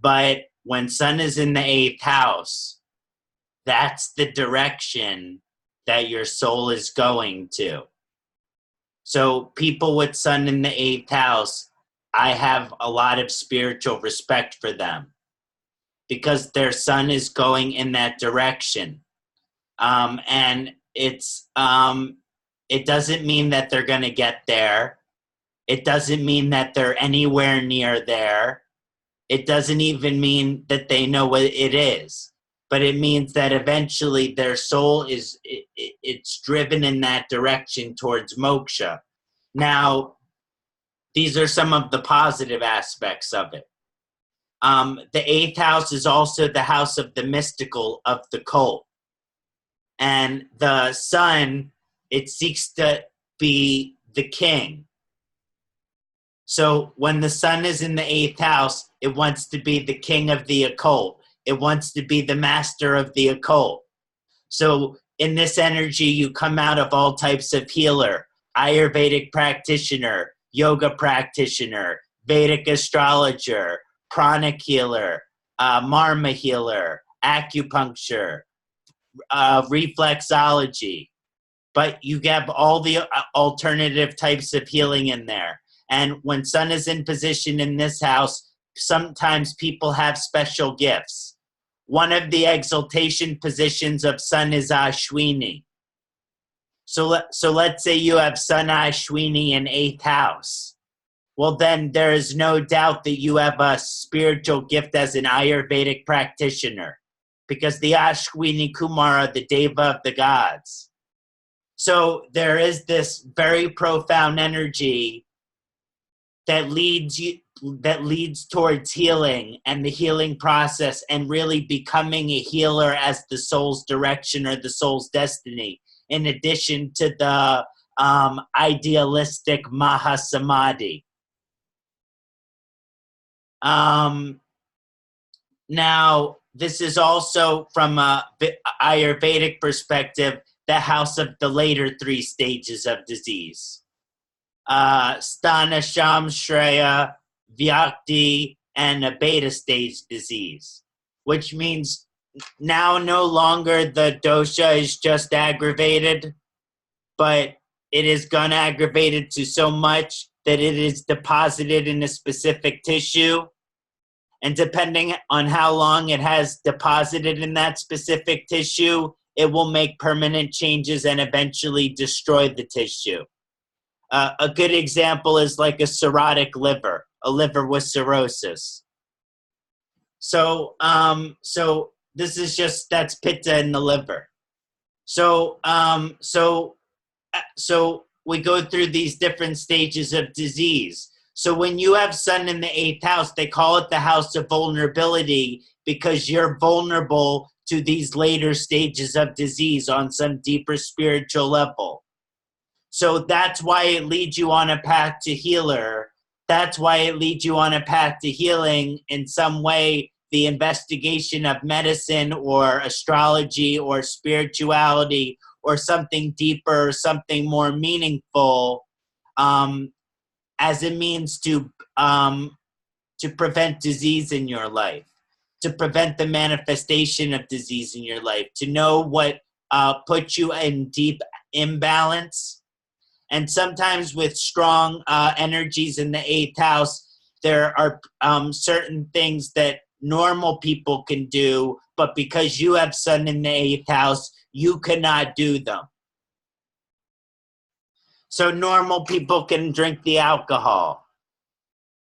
But when sun is in the eighth house, that's the direction that your soul is going to. So people with sun in the eighth house, I have a lot of spiritual respect for them because their sun is going in that direction. And it doesn't mean that they're going to get there. It doesn't mean that they're anywhere near there. It doesn't even mean that they know what it is. But it means that eventually their soul it's driven in that direction towards moksha. Now, these are some of the positive aspects of it. The eighth house is also the house of the mystical, of the cult. And the sun, it seeks to be the king. So when the sun is in the 8th house, it wants to be the king of the occult. It wants to be the master of the occult. So in this energy, you come out of all types of healer, Ayurvedic practitioner, yoga practitioner, Vedic astrologer, pranic healer, marma healer, acupuncture, reflexology. But you get all the alternative types of healing in there. And when sun is in position in this house, sometimes people have special gifts. One of the exaltation positions of sun is Ashwini. So let's say you have sun Ashwini in 8th house. Well, then there is no doubt that you have a spiritual gift as an Ayurvedic practitioner, because the Ashwini Kumara, the Deva of the gods. So there is this very profound energy that leads towards healing and the healing process and really becoming a healer as the soul's direction or the soul's destiny, in addition to the idealistic Mahasamadhi. Now, this is also from a Ayurvedic perspective, the house of the later 3 stages of disease. Sthana, Shreya, Vyakti, and a beta stage disease, which means now no longer the dosha is just aggravated, but it is gone aggravated to so much that it is deposited in a specific tissue. And depending on how long it has deposited in that specific tissue, it will make permanent changes and eventually destroy the tissue. A good example is like a cirrhotic liver, a liver with cirrhosis. So this is just, that's pitta in the liver. So we go through these different stages of disease. So when you have sun in the 8th house, they call it the house of vulnerability, because you're vulnerable to these later stages of disease on some deeper spiritual level. So that's why it leads you on a path to healer. That's why it leads you on a path to healing in some way, the investigation of medicine or astrology or spirituality or something deeper, something more meaningful, as a means to prevent disease in your life, to prevent the manifestation of disease in your life, to know what puts you in deep imbalance. And sometimes with strong energies in the 8th house, there are certain things that normal people can do, but because you have sun in the 8th house, you cannot do them. So normal people can drink the alcohol.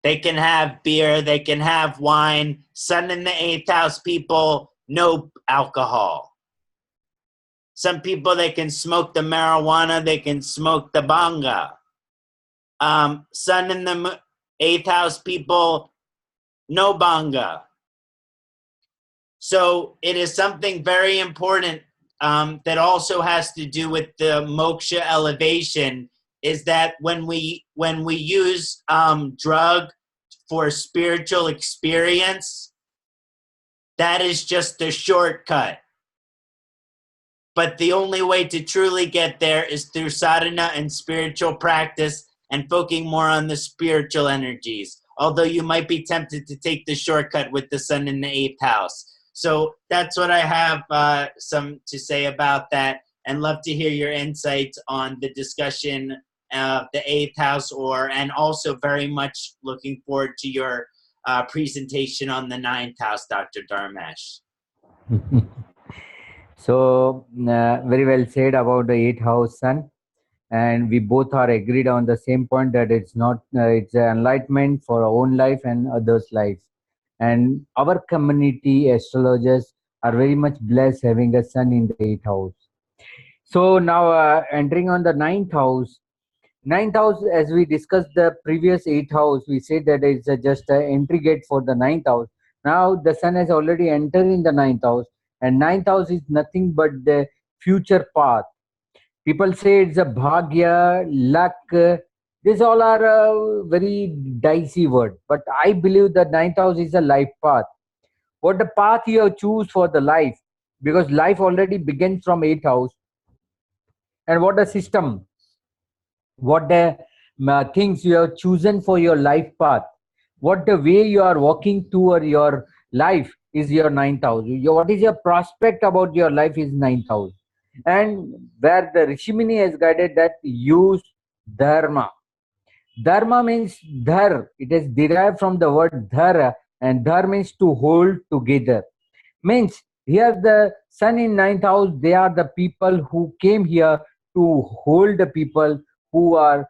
They can have beer, they can have wine. Sun in the 8th house people, no alcohol. Some people, they can smoke the marijuana, they can smoke the banga. Sun in the 8th house people, no banga. So it is something very important that also has to do with the moksha elevation, is that when we use drug for spiritual experience, that is just a shortcut. But the only way to truly get there is through sadhana and spiritual practice and focusing more on the spiritual energies, although you might be tempted to take the shortcut with the sun in the 8th house. So that's what I have some to say about that, and love to hear your insights on the discussion of the 8th house, and also very much looking forward to your presentation on the 9th house, Dr. Dharmesh. So very well said about the 8th house sun, and we both are agreed on the same point, that it's not it's an enlightenment for our own life and others' lives. And our community astrologers are very much blessed having a sun in the 8th house. So now entering on the 9th house. 9th house, as we discussed the previous 8th house, we said that it's just an entry gate for the 9th house. Now the sun has already entered in the 9th house, and 9th house is nothing but the future path. People say it's a bhagya, luck. These all are very dicey word. But I believe the ninth house is a life path. What the path you have choose for the life, because life already begins from eighth house. And what the system, what the things you have chosen for your life path, what the way you are walking toward your life is your ninth house. What is your prospect about your life is ninth house. And where the Rishimini has guided that, use dharma. Dharma means dhar. It is derived from the word dhara, and dhar means to hold together. Means here the sun in ninth house, they are the people who came here to hold the people who are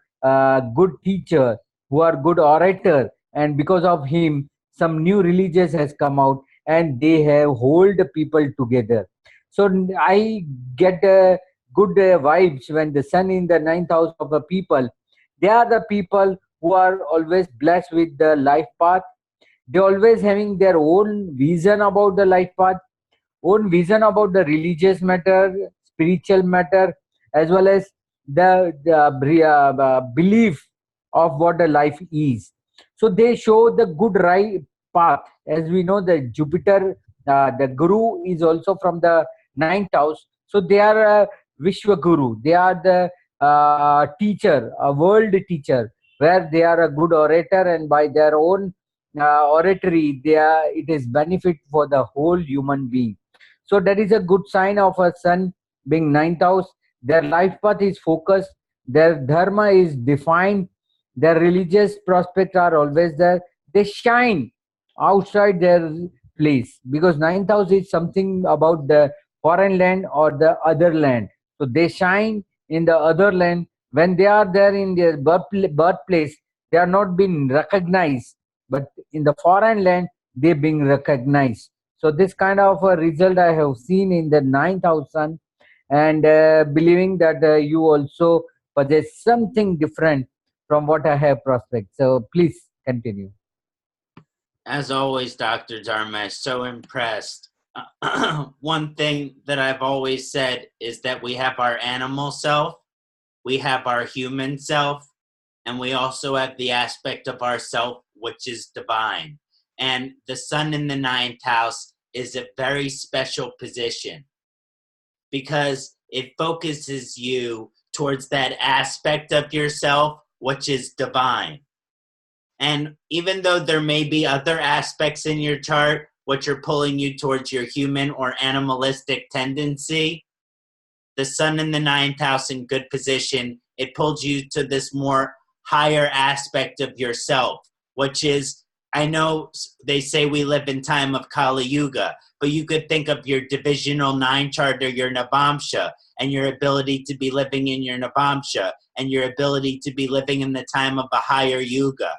good teacher, who are good orator, and because of him, some new religious has come out and they have hold the people together. So I get good vibes when the sun in the ninth house of the people. They are the people who are always blessed with the life path. They always having their own vision about the life path, own vision about the religious matter, spiritual matter, as well as the belief of what the life is. So they show the good right path. As we know, the Jupiter, the Guru is also from the ninth house. So they are a Vishwa Guru. They are the teacher, a world teacher, where they are a good orator, and by their own oratory, it is benefit for the whole human being. So that is a good sign of a sun being ninth house. Their life path is focused, their dharma is defined, their religious prospects are always there. They shine outside their place, because ninth house is something about the foreign land or the other land. So they shine in the other land. When they are there in their birthplace, they are not being recognized, but in the foreign land they being recognized. So this kind of a result I have seen in the ninth house sun, and believing that you also possess something different from what I have prospect. So please continue. As always, Dr. Dharmesh, so impressed. One thing that I've always said is that we have our animal self, we have our human self, and we also have the aspect of ourself which is divine. And the sun in the ninth house is a very special position because it focuses you towards that aspect of yourself which is divine. And even though there may be other aspects in your chart which are pulling you towards your human or animalistic tendency, the sun in the ninth house in good position, it pulls you to this more higher aspect of yourself, which is, I know they say we live in time of Kali Yuga, but you could think of your divisional 9 chart or your Navamsha and your ability to be living in your Navamsha and your ability to be living in the time of a higher Yuga.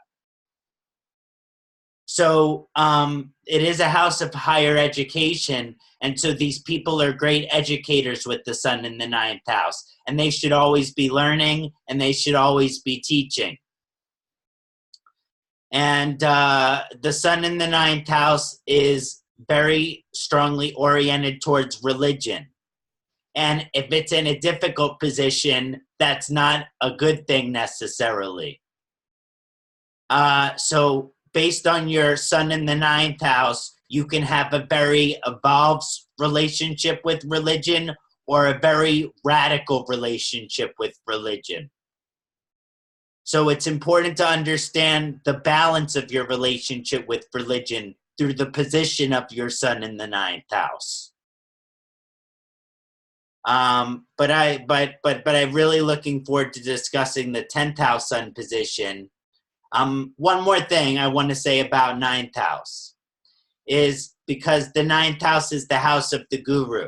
So it is a house of higher education. And so these people are great educators with the sun in the ninth house. And they should always be learning and they should always be teaching. And the sun in the ninth house is very strongly oriented towards religion. And if it's in a difficult position, that's not a good thing necessarily. So based on your sun in the ninth house, you can have a very evolved relationship with religion or a very radical relationship with religion. So it's important to understand the balance of your relationship with religion through the position of your sun in the ninth house. But I'm really looking forward to discussing the 10th house sun position. One more thing I want to say about ninth house is because the ninth house is the house of the guru.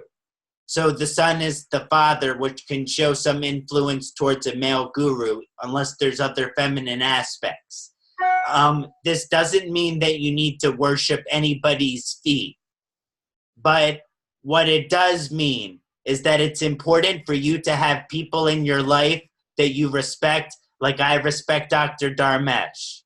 So the sun is the father, which can show some influence towards a male guru unless there's other feminine aspects. This doesn't mean that you need to worship anybody's feet. But what it does mean is that it's important for you to have people in your life that you respect, like I respect Dr. Dharmesh,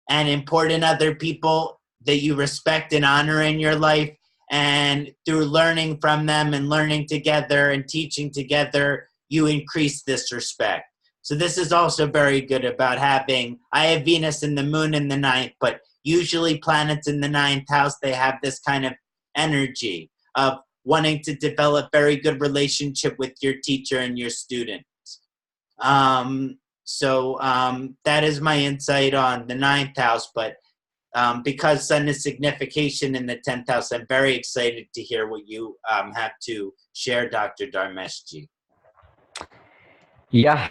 and important other people that you respect and honor in your life. And through learning from them and learning together and teaching together, you increase this respect. So this is also very good about having, I have Venus and the moon in the ninth, but usually planets in the ninth house, they have this kind of energy of wanting to develop very good relationship with your teacher and your students. That is my insight on the ninth house, but because Sun is signification in the 10th house, I'm very excited to hear what you have to share, Dr. Dharmeshji. Yeah,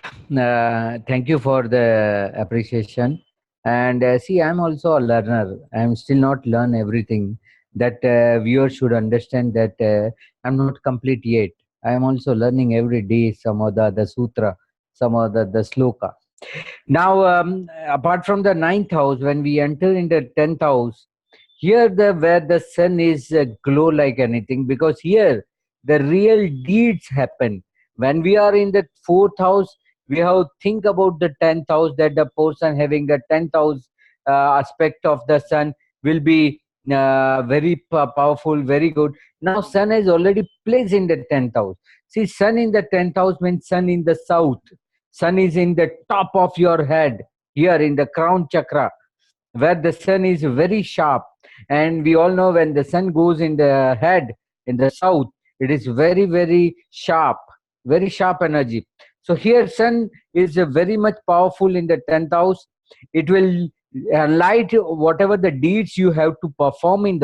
thank you for the appreciation. And see, I'm also a learner. I'm still not learn everything. That viewers should understand that I'm not complete yet. I am also learning every day some of the sutra, some of the sloka. Now, apart from the ninth house, when we enter in the 10th house, here where the sun is glow like anything, because here the real deeds happen. When we are in the fourth house, we have think about the 10th house, that the person having the 10th house aspect of the sun will be very powerful, very good. Now sun is already placed in the 10th house. See, sun in the 10th house means sun in the south. Sun is in the top of your head, here in the crown chakra, where the sun is very sharp. And we all know when the sun goes in the head, in the south, it is very sharp energy. So here sun is very much powerful in the 10th house. It will light whatever the deeds you have to perform in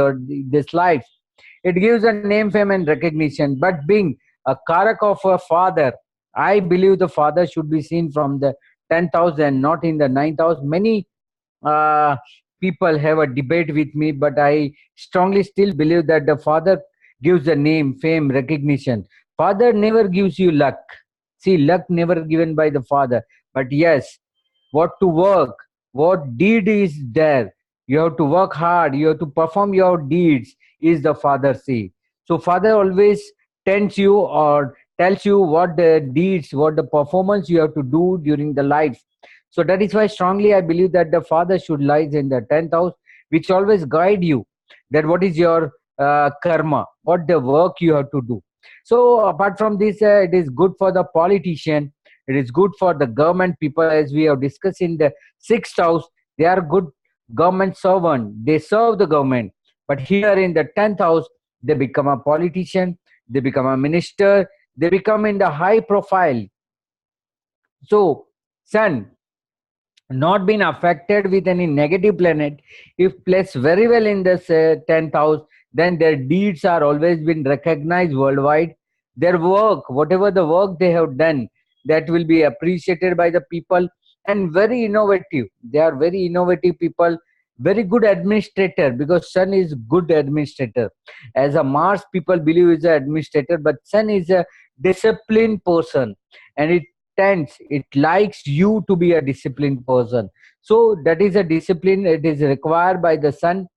this life. It gives a name, fame, and recognition. But being a karak of a father, I believe the father should be seen from the 10th house and not in the ninth house. Many uh, people have a debate with me, but I strongly still believe that the father gives the name, fame, recognition. Father never gives you luck. See, luck never given by the father. But yes, what to work, what deed is there. You have to work hard, you have to perform your deeds, is the father say. So father always tends you or tells you what the deeds, what the performance you have to do during the life. So that is why strongly I believe that the father should lies in the 10th house, which always guide you that what is your karma, what the work you have to do. So apart from this, it is good for the politician, it is good for the government people, as we have discussed in the sixth house. They are good government servant, they serve the government. But here in the 10th house, they become a politician, they become a minister, they become in the high profile. So sun not been affected with any negative planet, if placed very well in this 10th house, then their deeds are always been recognized worldwide. Their work, whatever the work they have done, that will be appreciated by the people. And very innovative, they are very innovative people, very good administrator, because sun is good administrator. As a Mars, people believe is an administrator, but sun is a disciplined person, and it likes you to be a disciplined person. So that is a discipline, it is required by the sun.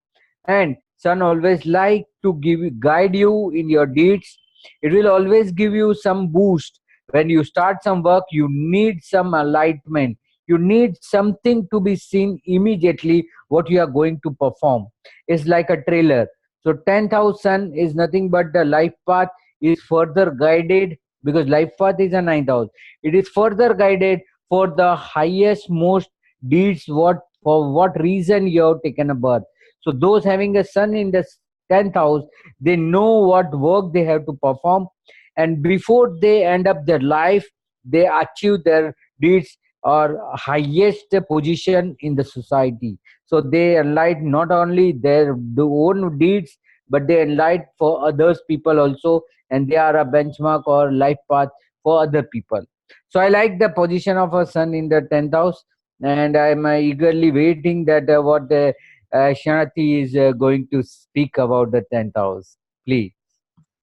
And sun always like to guide you in your deeds. It will always give you some boost. When you start some work, you need some enlightenment, you need something to be seen immediately what you are going to perform. It's like a trailer. So 10th house sun is nothing but the life path is further guided, because life path is a ninth house. It is further guided for the highest most deeds, what for what reason you have taken a birth. So those having a sun in the 10th house, they know what work they have to perform, and before they end up their life, they achieve their deeds or highest position in the society. So they enlighten not only their own deeds, but they enlighten for others people also, and they are a benchmark or life path for other people. So I like the position of a sun in the 10th house, and I'm eagerly waiting that what the Kṣaṇāti is going to speak about the 10th house. Please.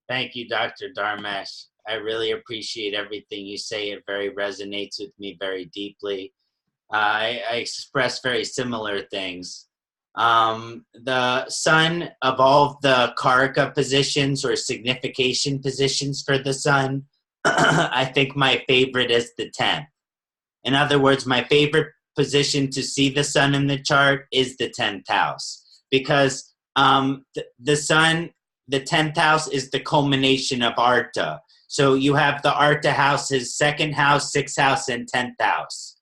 Thank you, Dr. Dharmesh. I really appreciate everything you say. It very resonates with me very deeply. I express very similar things. The sun, of all the karaka positions or signification positions for the sun, I think my favorite is the 10th. In other words, my favorite position to see the sun in the chart is the 10th house, because the sun, the 10th house is the culmination of artha. So you have the Artha houses, second house, sixth house, and 10th house.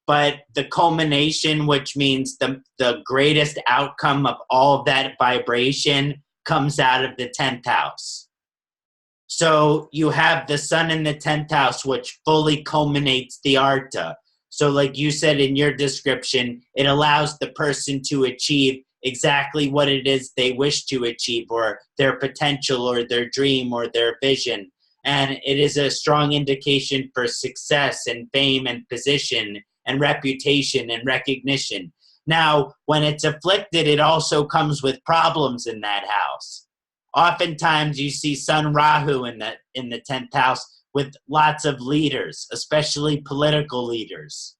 But the culmination, which means the greatest outcome of all of that vibration, comes out of the 10th house. So you have the sun in the 10th house, which fully culminates the Artha. So like you said in your description, it allows the person to achieve exactly what it is they wish to achieve, or their potential, or their dream, or their vision. And it is a strong indication for success and fame and position and reputation and recognition. Now, when it's afflicted, it also comes with problems in that house. Oftentimes you see Sun Rahu in the 10th house with lots of leaders, especially political leaders.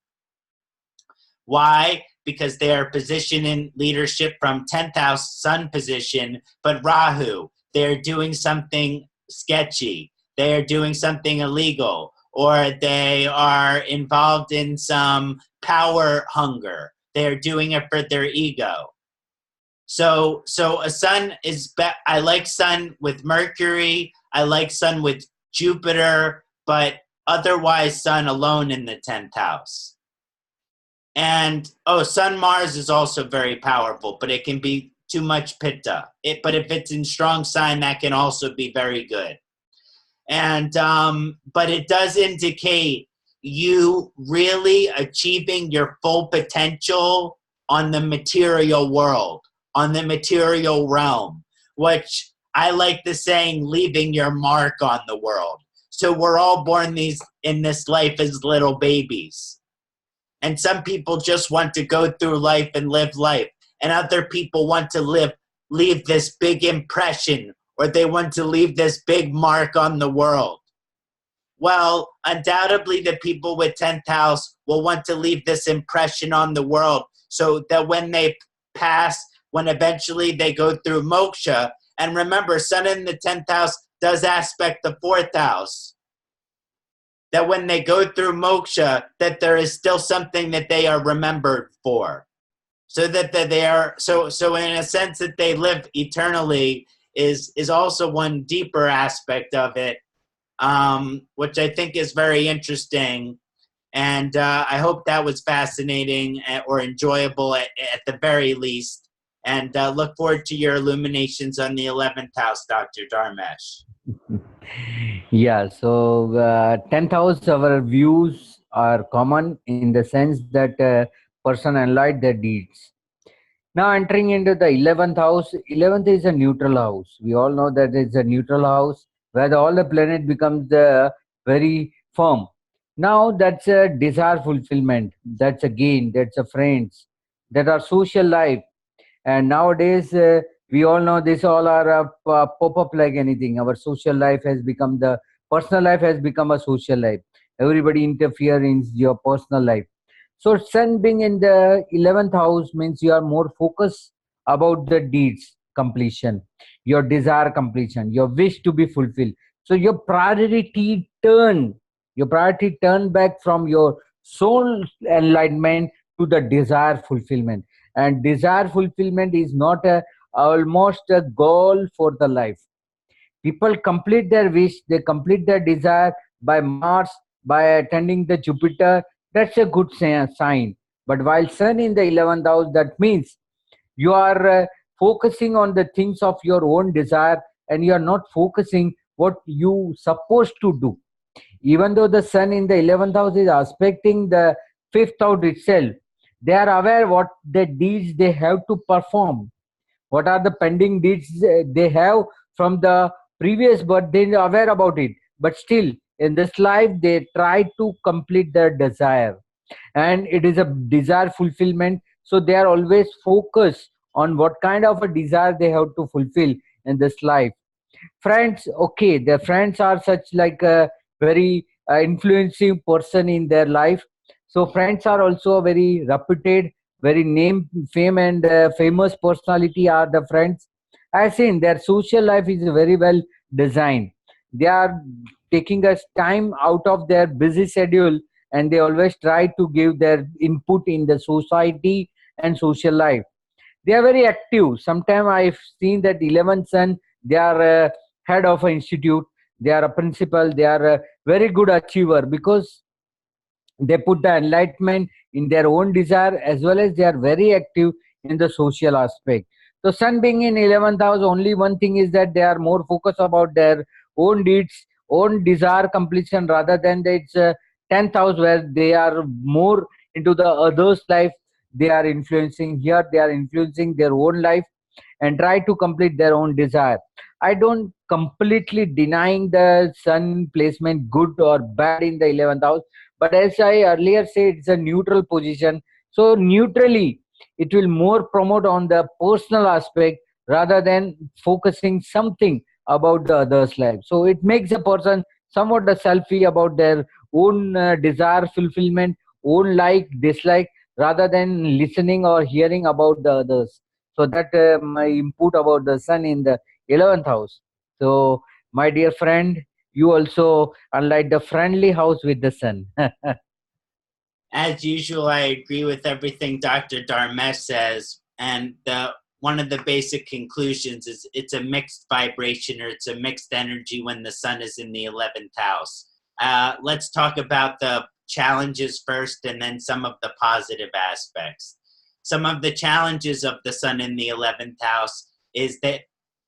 Why? Because they are positioned in leadership from 10th house Sun position, but Rahu, they're doing something sketchy, they are doing something illegal, or they are involved in some power hunger. They're doing it for their ego. So a sun is, I like sun with Mercury, I like sun with Jupiter, but otherwise sun alone in the 10th house. And, Sun Mars is also very powerful, but it can be too much pitta. But if it's in strong sign, that can also be very good. And but it does indicate you really achieving your full potential on the material world, on the material realm, which I like the saying, leaving your mark on the world. So we're all born in this life as little babies. And some people just want to go through life and live life. And other people want to leave this big impression, or they want to leave this big mark on the world. Well, undoubtedly the people with 10th house will want to leave this impression on the world, so that when they pass, when eventually they go through moksha, and remember, sun in the 10th house does aspect the 4th house, that when they go through moksha, that there is still something that they are remembered for. So that they are, so in a sense that they live eternally is also one deeper aspect of it, which I think is very interesting. And I hope that was fascinating or enjoyable at the very least. And look forward to your illuminations on the 11th house, Dr. Dharmesh. Yeah, so 10th house, our views are common in the sense that person analyze their deeds. Now entering into the 11th house, 11th is a neutral house. We all know that it's a neutral house where all the planet becomes very firm. Now that's a desire fulfillment, that's a gain, that's a friends, that are social life. And nowadays we all know this all are pop up like anything. Our social life has become the personal life has become a social life. Everybody interfere in your personal life. So sun being in the 11th house means you are more focused about the deeds completion, your desire completion, your wish to be fulfilled. So your priority turn back from your soul enlightenment to the desire fulfillment. And desire fulfillment is not almost a goal for the life. People complete their wish, they complete their desire by Mars, by attending the Jupiter. That's a good sign. But while sun in the 11th house, that means you are focusing on the things of your own desire, and you are not focusing what you supposed to do. Even though the sun in the 11th house is aspecting the 5th house itself, they are aware what the deeds they have to perform, what are the pending deeds they have from the previous birth. They are aware about it, but still in this life they try to complete their desire, and it is a desire fulfillment. So they are always focused on what kind of a desire they have to fulfill in this life. Friends, okay, their friends are such like a very influencing person in their life. So friends are also very reputed, very name fame and famous personality are the friends. I seen their social life is very well designed. They are taking us time out of their busy schedule, and they always try to give their input in the society and social life. They are very active. Sometimes I've seen that 11th son, they are head of an institute. they are a principal, they are a very good achiever, because they put the enlightenment in their own desire, as well as they are very active in the social aspect. So sun being in 11th house, only one thing is that they are more focused about their own deeds, own desire completion, rather than that it's 10th house where they are more into the others life. They are influencing here, they are influencing their own life and try to complete their own desire. I don't completely denying the sun placement good or bad in the 11th house, but as I earlier said, it's a neutral position. So neutrally, it will more promote on the personal aspect rather than focusing something about the other's life. So it makes a person somewhat a selfie about their own desire fulfillment, own like, dislike, rather than listening or hearing about the others. So that my input about the sun in the 11th house. So my dear friend, you also unlike the friendly house with the sun. As usual, I agree with everything Dr. Dharmesh says, and one of the basic conclusions is it's a mixed vibration, or it's a mixed energy when the sun is in the 11th house. Let's talk about the challenges first, and then some of the positive aspects. Some of the challenges of the sun in the 11th house is that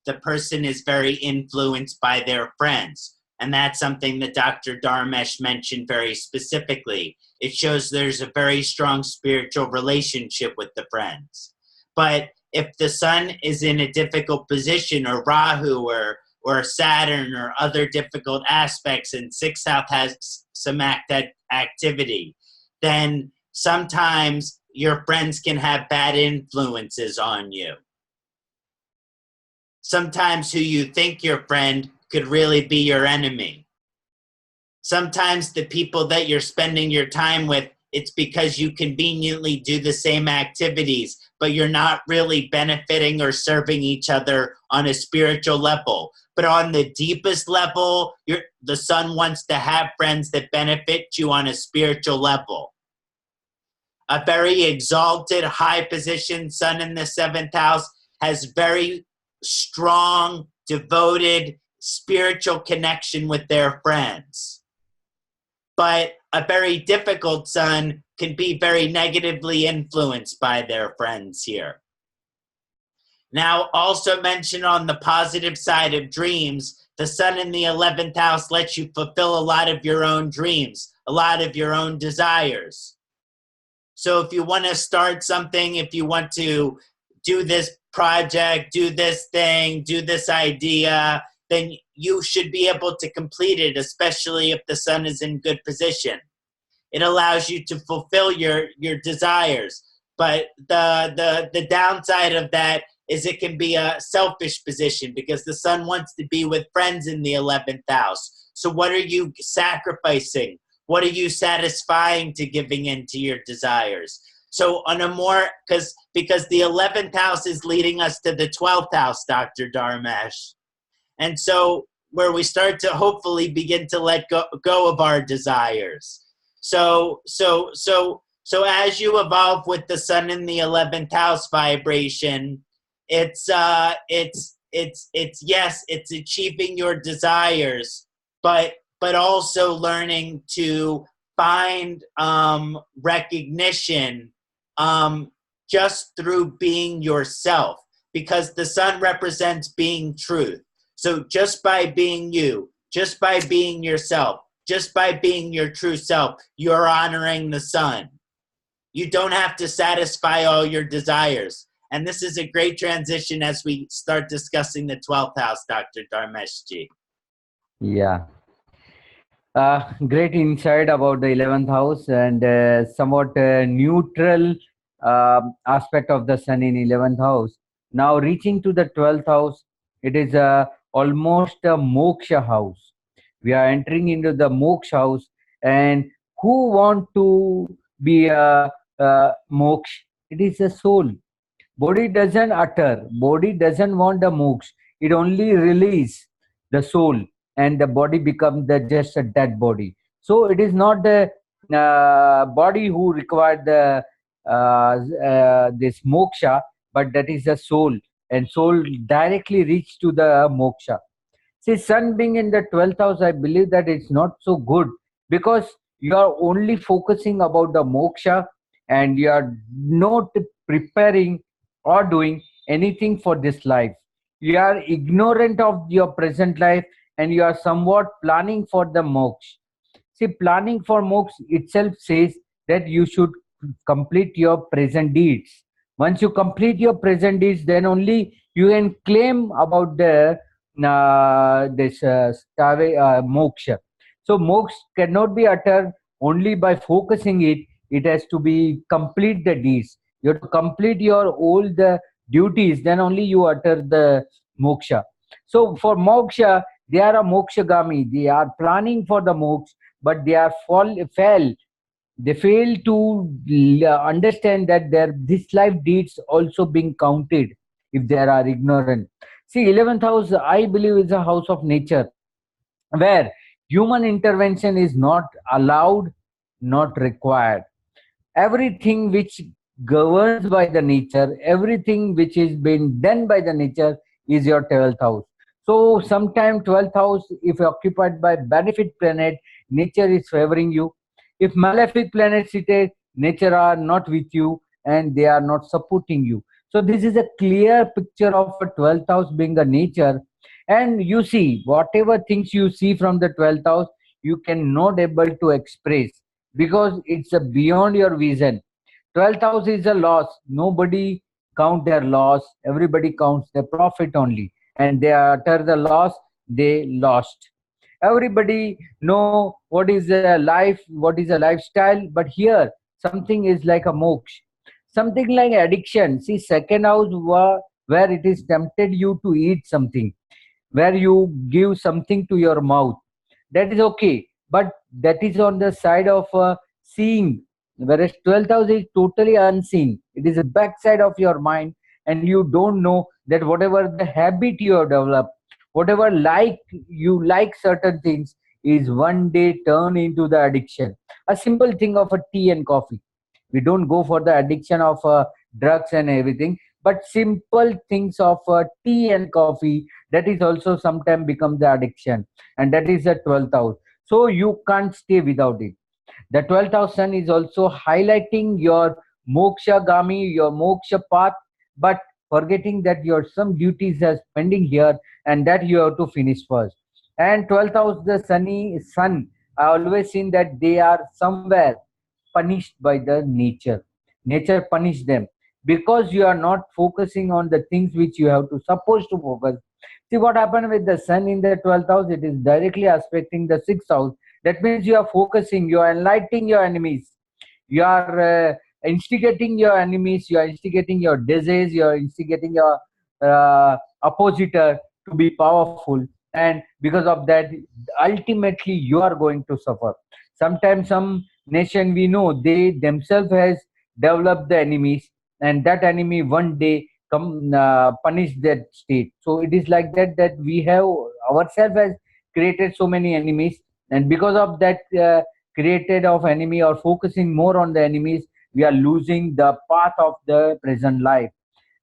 the person is very influenced by their friends. And that's something that Dr. Dharmesh mentioned very specifically. It shows there's a very strong spiritual relationship with the friends. But if the sun is in a difficult position, or Rahu, or Saturn, or other difficult aspects, and sixth house has some activity, then sometimes your friends can have bad influences on you. Sometimes who you think your friend could really be your enemy. Sometimes the people that you're spending your time with, it's because you conveniently do the same activities, but you're not really benefiting or serving each other on a spiritual level. But on the deepest level, the sun wants to have friends that benefit you on a spiritual level. A very exalted, high position sun in the 7th house has very strong, devoted, spiritual connection with their friends. But a very difficult sun can be very negatively influenced by their friends here. Now, also mentioned on the positive side of dreams, the sun in the 11th house lets you fulfill a lot of your own dreams, a lot of your own desires. So if you want to start something, if you want to do this project, do this thing, do this idea, then you should be able to complete it, especially if the sun is in good position. It allows you to fulfill your desires. But the downside of that is it can be a selfish position, because the sun wants to be with friends in the 11th house. So what are you sacrificing? What are you satisfying to giving into your desires? So on a more, because the 11th house is leading us to the 12th house, Dr. Dharmesh. And so where we start to hopefully begin to let go of our desires. So as you evolve with the sun in the 11th house vibration, it's yes, it's achieving your desires, but also learning to find recognition just through being yourself, because the sun represents being truth. So just by being you, just by being yourself, just by being your true self, you're honoring the sun. You don't have to satisfy all your desires. And this is a great transition as we start discussing the 12th house, Dr. Dharmesh ji. Yeah. Great insight about the 11th house, and somewhat neutral aspect of the sun in 11th house. Now reaching to the 12th house, it is almost a moksha house. We are entering into the moksha house, and who want to be a, moksha? It is a soul. Body doesn't utter, body doesn't want the moksha. It only release the soul, and the body becomes just a dead body. So it is not the body who required the this moksha, but that is the soul, and soul directly reach to the moksha. See, sun being in the 12th house, I believe that it's not so good, because you are only focusing about the moksha, and you are not preparing or doing anything for this life. You are ignorant of your present life, and you are somewhat planning for the moksha. See, planning for moksha itself says that you should complete your present deeds. Once you complete your present deeds, then only you can claim about the moksha. So moksha cannot be uttered only by focusing it. It has to be complete the deeds. You have to complete your all the duties. Then only you utter the moksha. So for moksha, they are a mokshagami. They are planning for the moksha, but they are fail. They fail to understand that their this life deeds also being counted if they are ignorant. See, 11th house, I believe, is a house of nature, where human intervention is not allowed, not required. Everything which governs by the nature, everything which is being done by the nature is your 12th house. So sometime 12th house, if occupied by benefic planet, nature is favoring you. If malefic planets seated, nature are not with you, and they are not supporting you. So this is a clear picture of a 12th house being a nature. And you see, whatever things you see from the 12th house, you cannot able to express, because it's a beyond your vision. 12th house is a loss. Nobody count their loss. Everybody counts their profit only. And they utter the loss, they lost. Everybody know what is a life, what is a lifestyle. But here, something is like a moksha. Something like addiction. See, second house where it is tempted you to eat something, where you give something to your mouth, that is okay, but that is on the side of seeing, whereas 12th house is totally unseen. It is a backside of your mind, and you don't know that whatever the habit you have developed, whatever like you like certain things, is one day turn into the addiction. A simple thing of a tea and coffee. We don't go for the addiction of drugs and everything, but simple things of tea and coffee, that is also sometimes become the addiction, and that is the 12th house. So you can't stay without it. The 12th house sun is also highlighting your moksha gami, your moksha path, but forgetting that your some duties are pending here, and that you have to finish first. And 12th house, the sunny sun, I always seen that they are somewhere punished by the nature. Nature punish them because you are not focusing on the things which you have to supposed to focus. See what happened with the sun in the 12th house, it is directly aspecting the 6th house. That means you are focusing, you are enlightening your enemies, you are instigating your enemies, you are instigating your disease, you are instigating your oppositor to be powerful, and because of that, ultimately you are going to suffer. Sometimes some nation we know, they themselves has developed the enemies, and that enemy one day come punish that state. So it is like that, that we have ourselves has created so many enemies, and because of that created of enemy, or focusing more on the enemies, we are losing the path of the present life.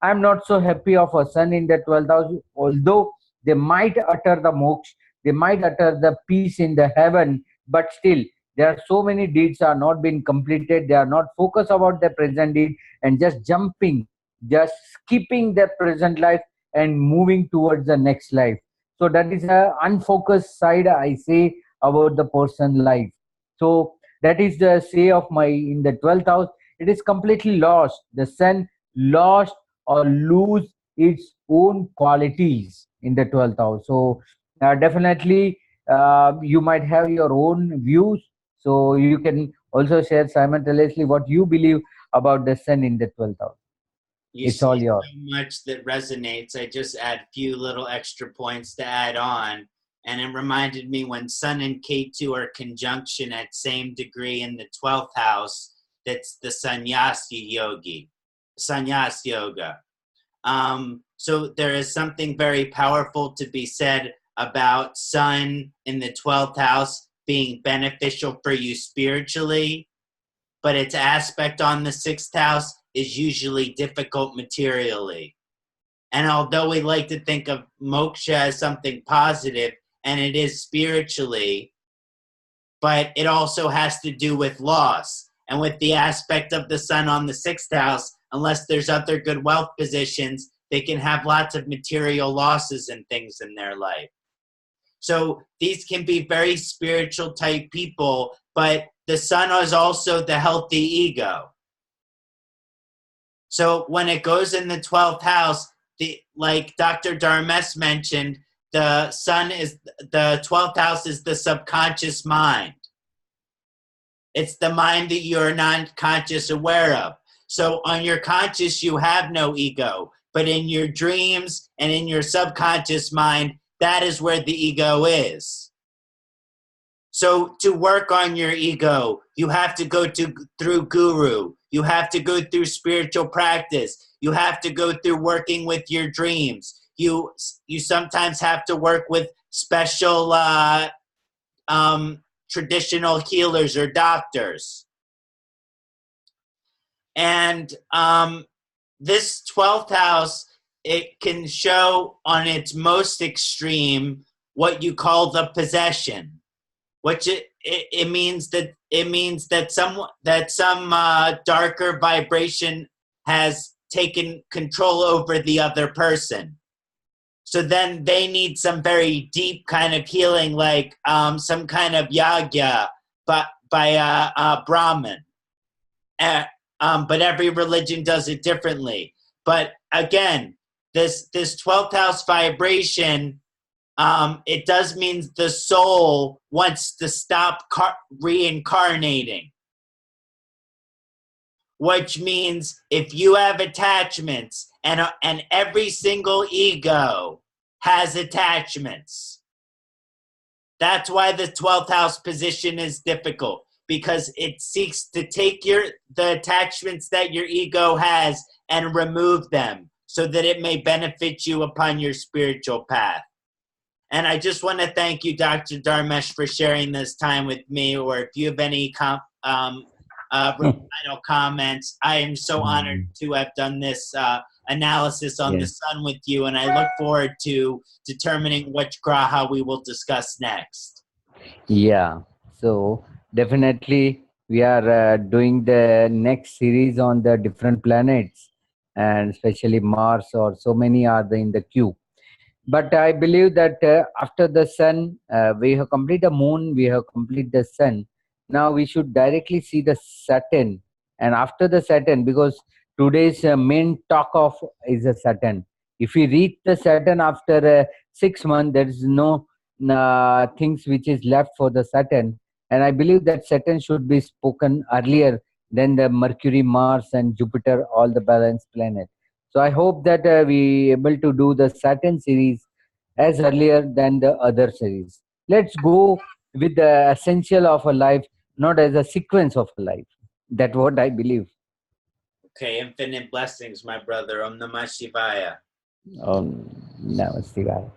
I'm not so happy of a sun in the 12th house, although they might utter the moksha, they might utter the peace in the heaven, but still there are so many deeds are not being completed. They are not focused about the present deed, and just jumping, just skipping the present life and moving towards the next life. So that is a unfocused side, I say, about the person life. So that is the say of my in the 12th house. It is completely lost. The sun lost or lose its own qualities in the 12th house. So definitely you might have your own views. So you can also share simultaneously what you believe about the sun in the 12th house. You It's say all yours. so much that resonates. I just add a few little extra points to add on. And it reminded me when Sun and K2 are conjunction at same degree in the 12th house, that's the sannyas yoga. So there is something very powerful to be said about Sun in the 12th house being beneficial for you spiritually, but its aspect on the 6th house is usually difficult materially. And although we like to think of moksha as something positive, and it is spiritually, but it also has to do with loss. And with the aspect of the sun on the 6th house, unless there's other good wealth positions, they can have lots of material losses and things in their life. So these can be very spiritual type people, but the sun is also the healthy ego. So when it goes in the 12th house, like Dr. Dharmesh mentioned, the sun is, the 12th house is the subconscious mind. It's the mind that you're not conscious aware of. So on your conscious, you have no ego, but in your dreams and in your subconscious mind, that is where the ego is. So to work on your ego, you have to go through guru. You have to go through spiritual practice. You have to go through working with your dreams. You sometimes have to work with special traditional healers or doctors. And this 12th house, it can show on its most extreme what you call the possession, which it means that some darker vibration has taken control over the other person. So then they need some very deep kind of healing, like some kind of yagya by a Brahmin. But every religion does it differently. But again, this 12th house vibration, it does mean the soul wants to stop reincarnating. Which means if you have attachments, and every single ego has attachments. That's why the 12th house position is difficult, because it seeks to take the attachments that your ego has and remove them so that it may benefit you upon your spiritual path. And I just want to thank you, Dr. Dharmesh, for sharing this time with me, or if you have any final comments. I am so honored to have done this analysis on the sun with you, and I look forward to determining which graha we will discuss next. Yeah, so definitely we are doing the next series on the different planets, and especially Mars, or so many are in the queue. But I believe that after the sun, we have complete the moon, we have complete the sun. Now we should directly see the Saturn, and after the Saturn, because today's main talk of is the Saturn. If we reach the Saturn after 6 months, there is no things which is left for the Saturn, and I believe that Saturn should be spoken earlier than the Mercury, Mars, and Jupiter, all the balanced planets. So I hope that we able to do the Saturn series as earlier than the other series. Let's go with the essential of a life, not as a sequence of a life. That's what I believe. Okay, infinite blessings, my brother. Om Namah Shivaya. Namaste.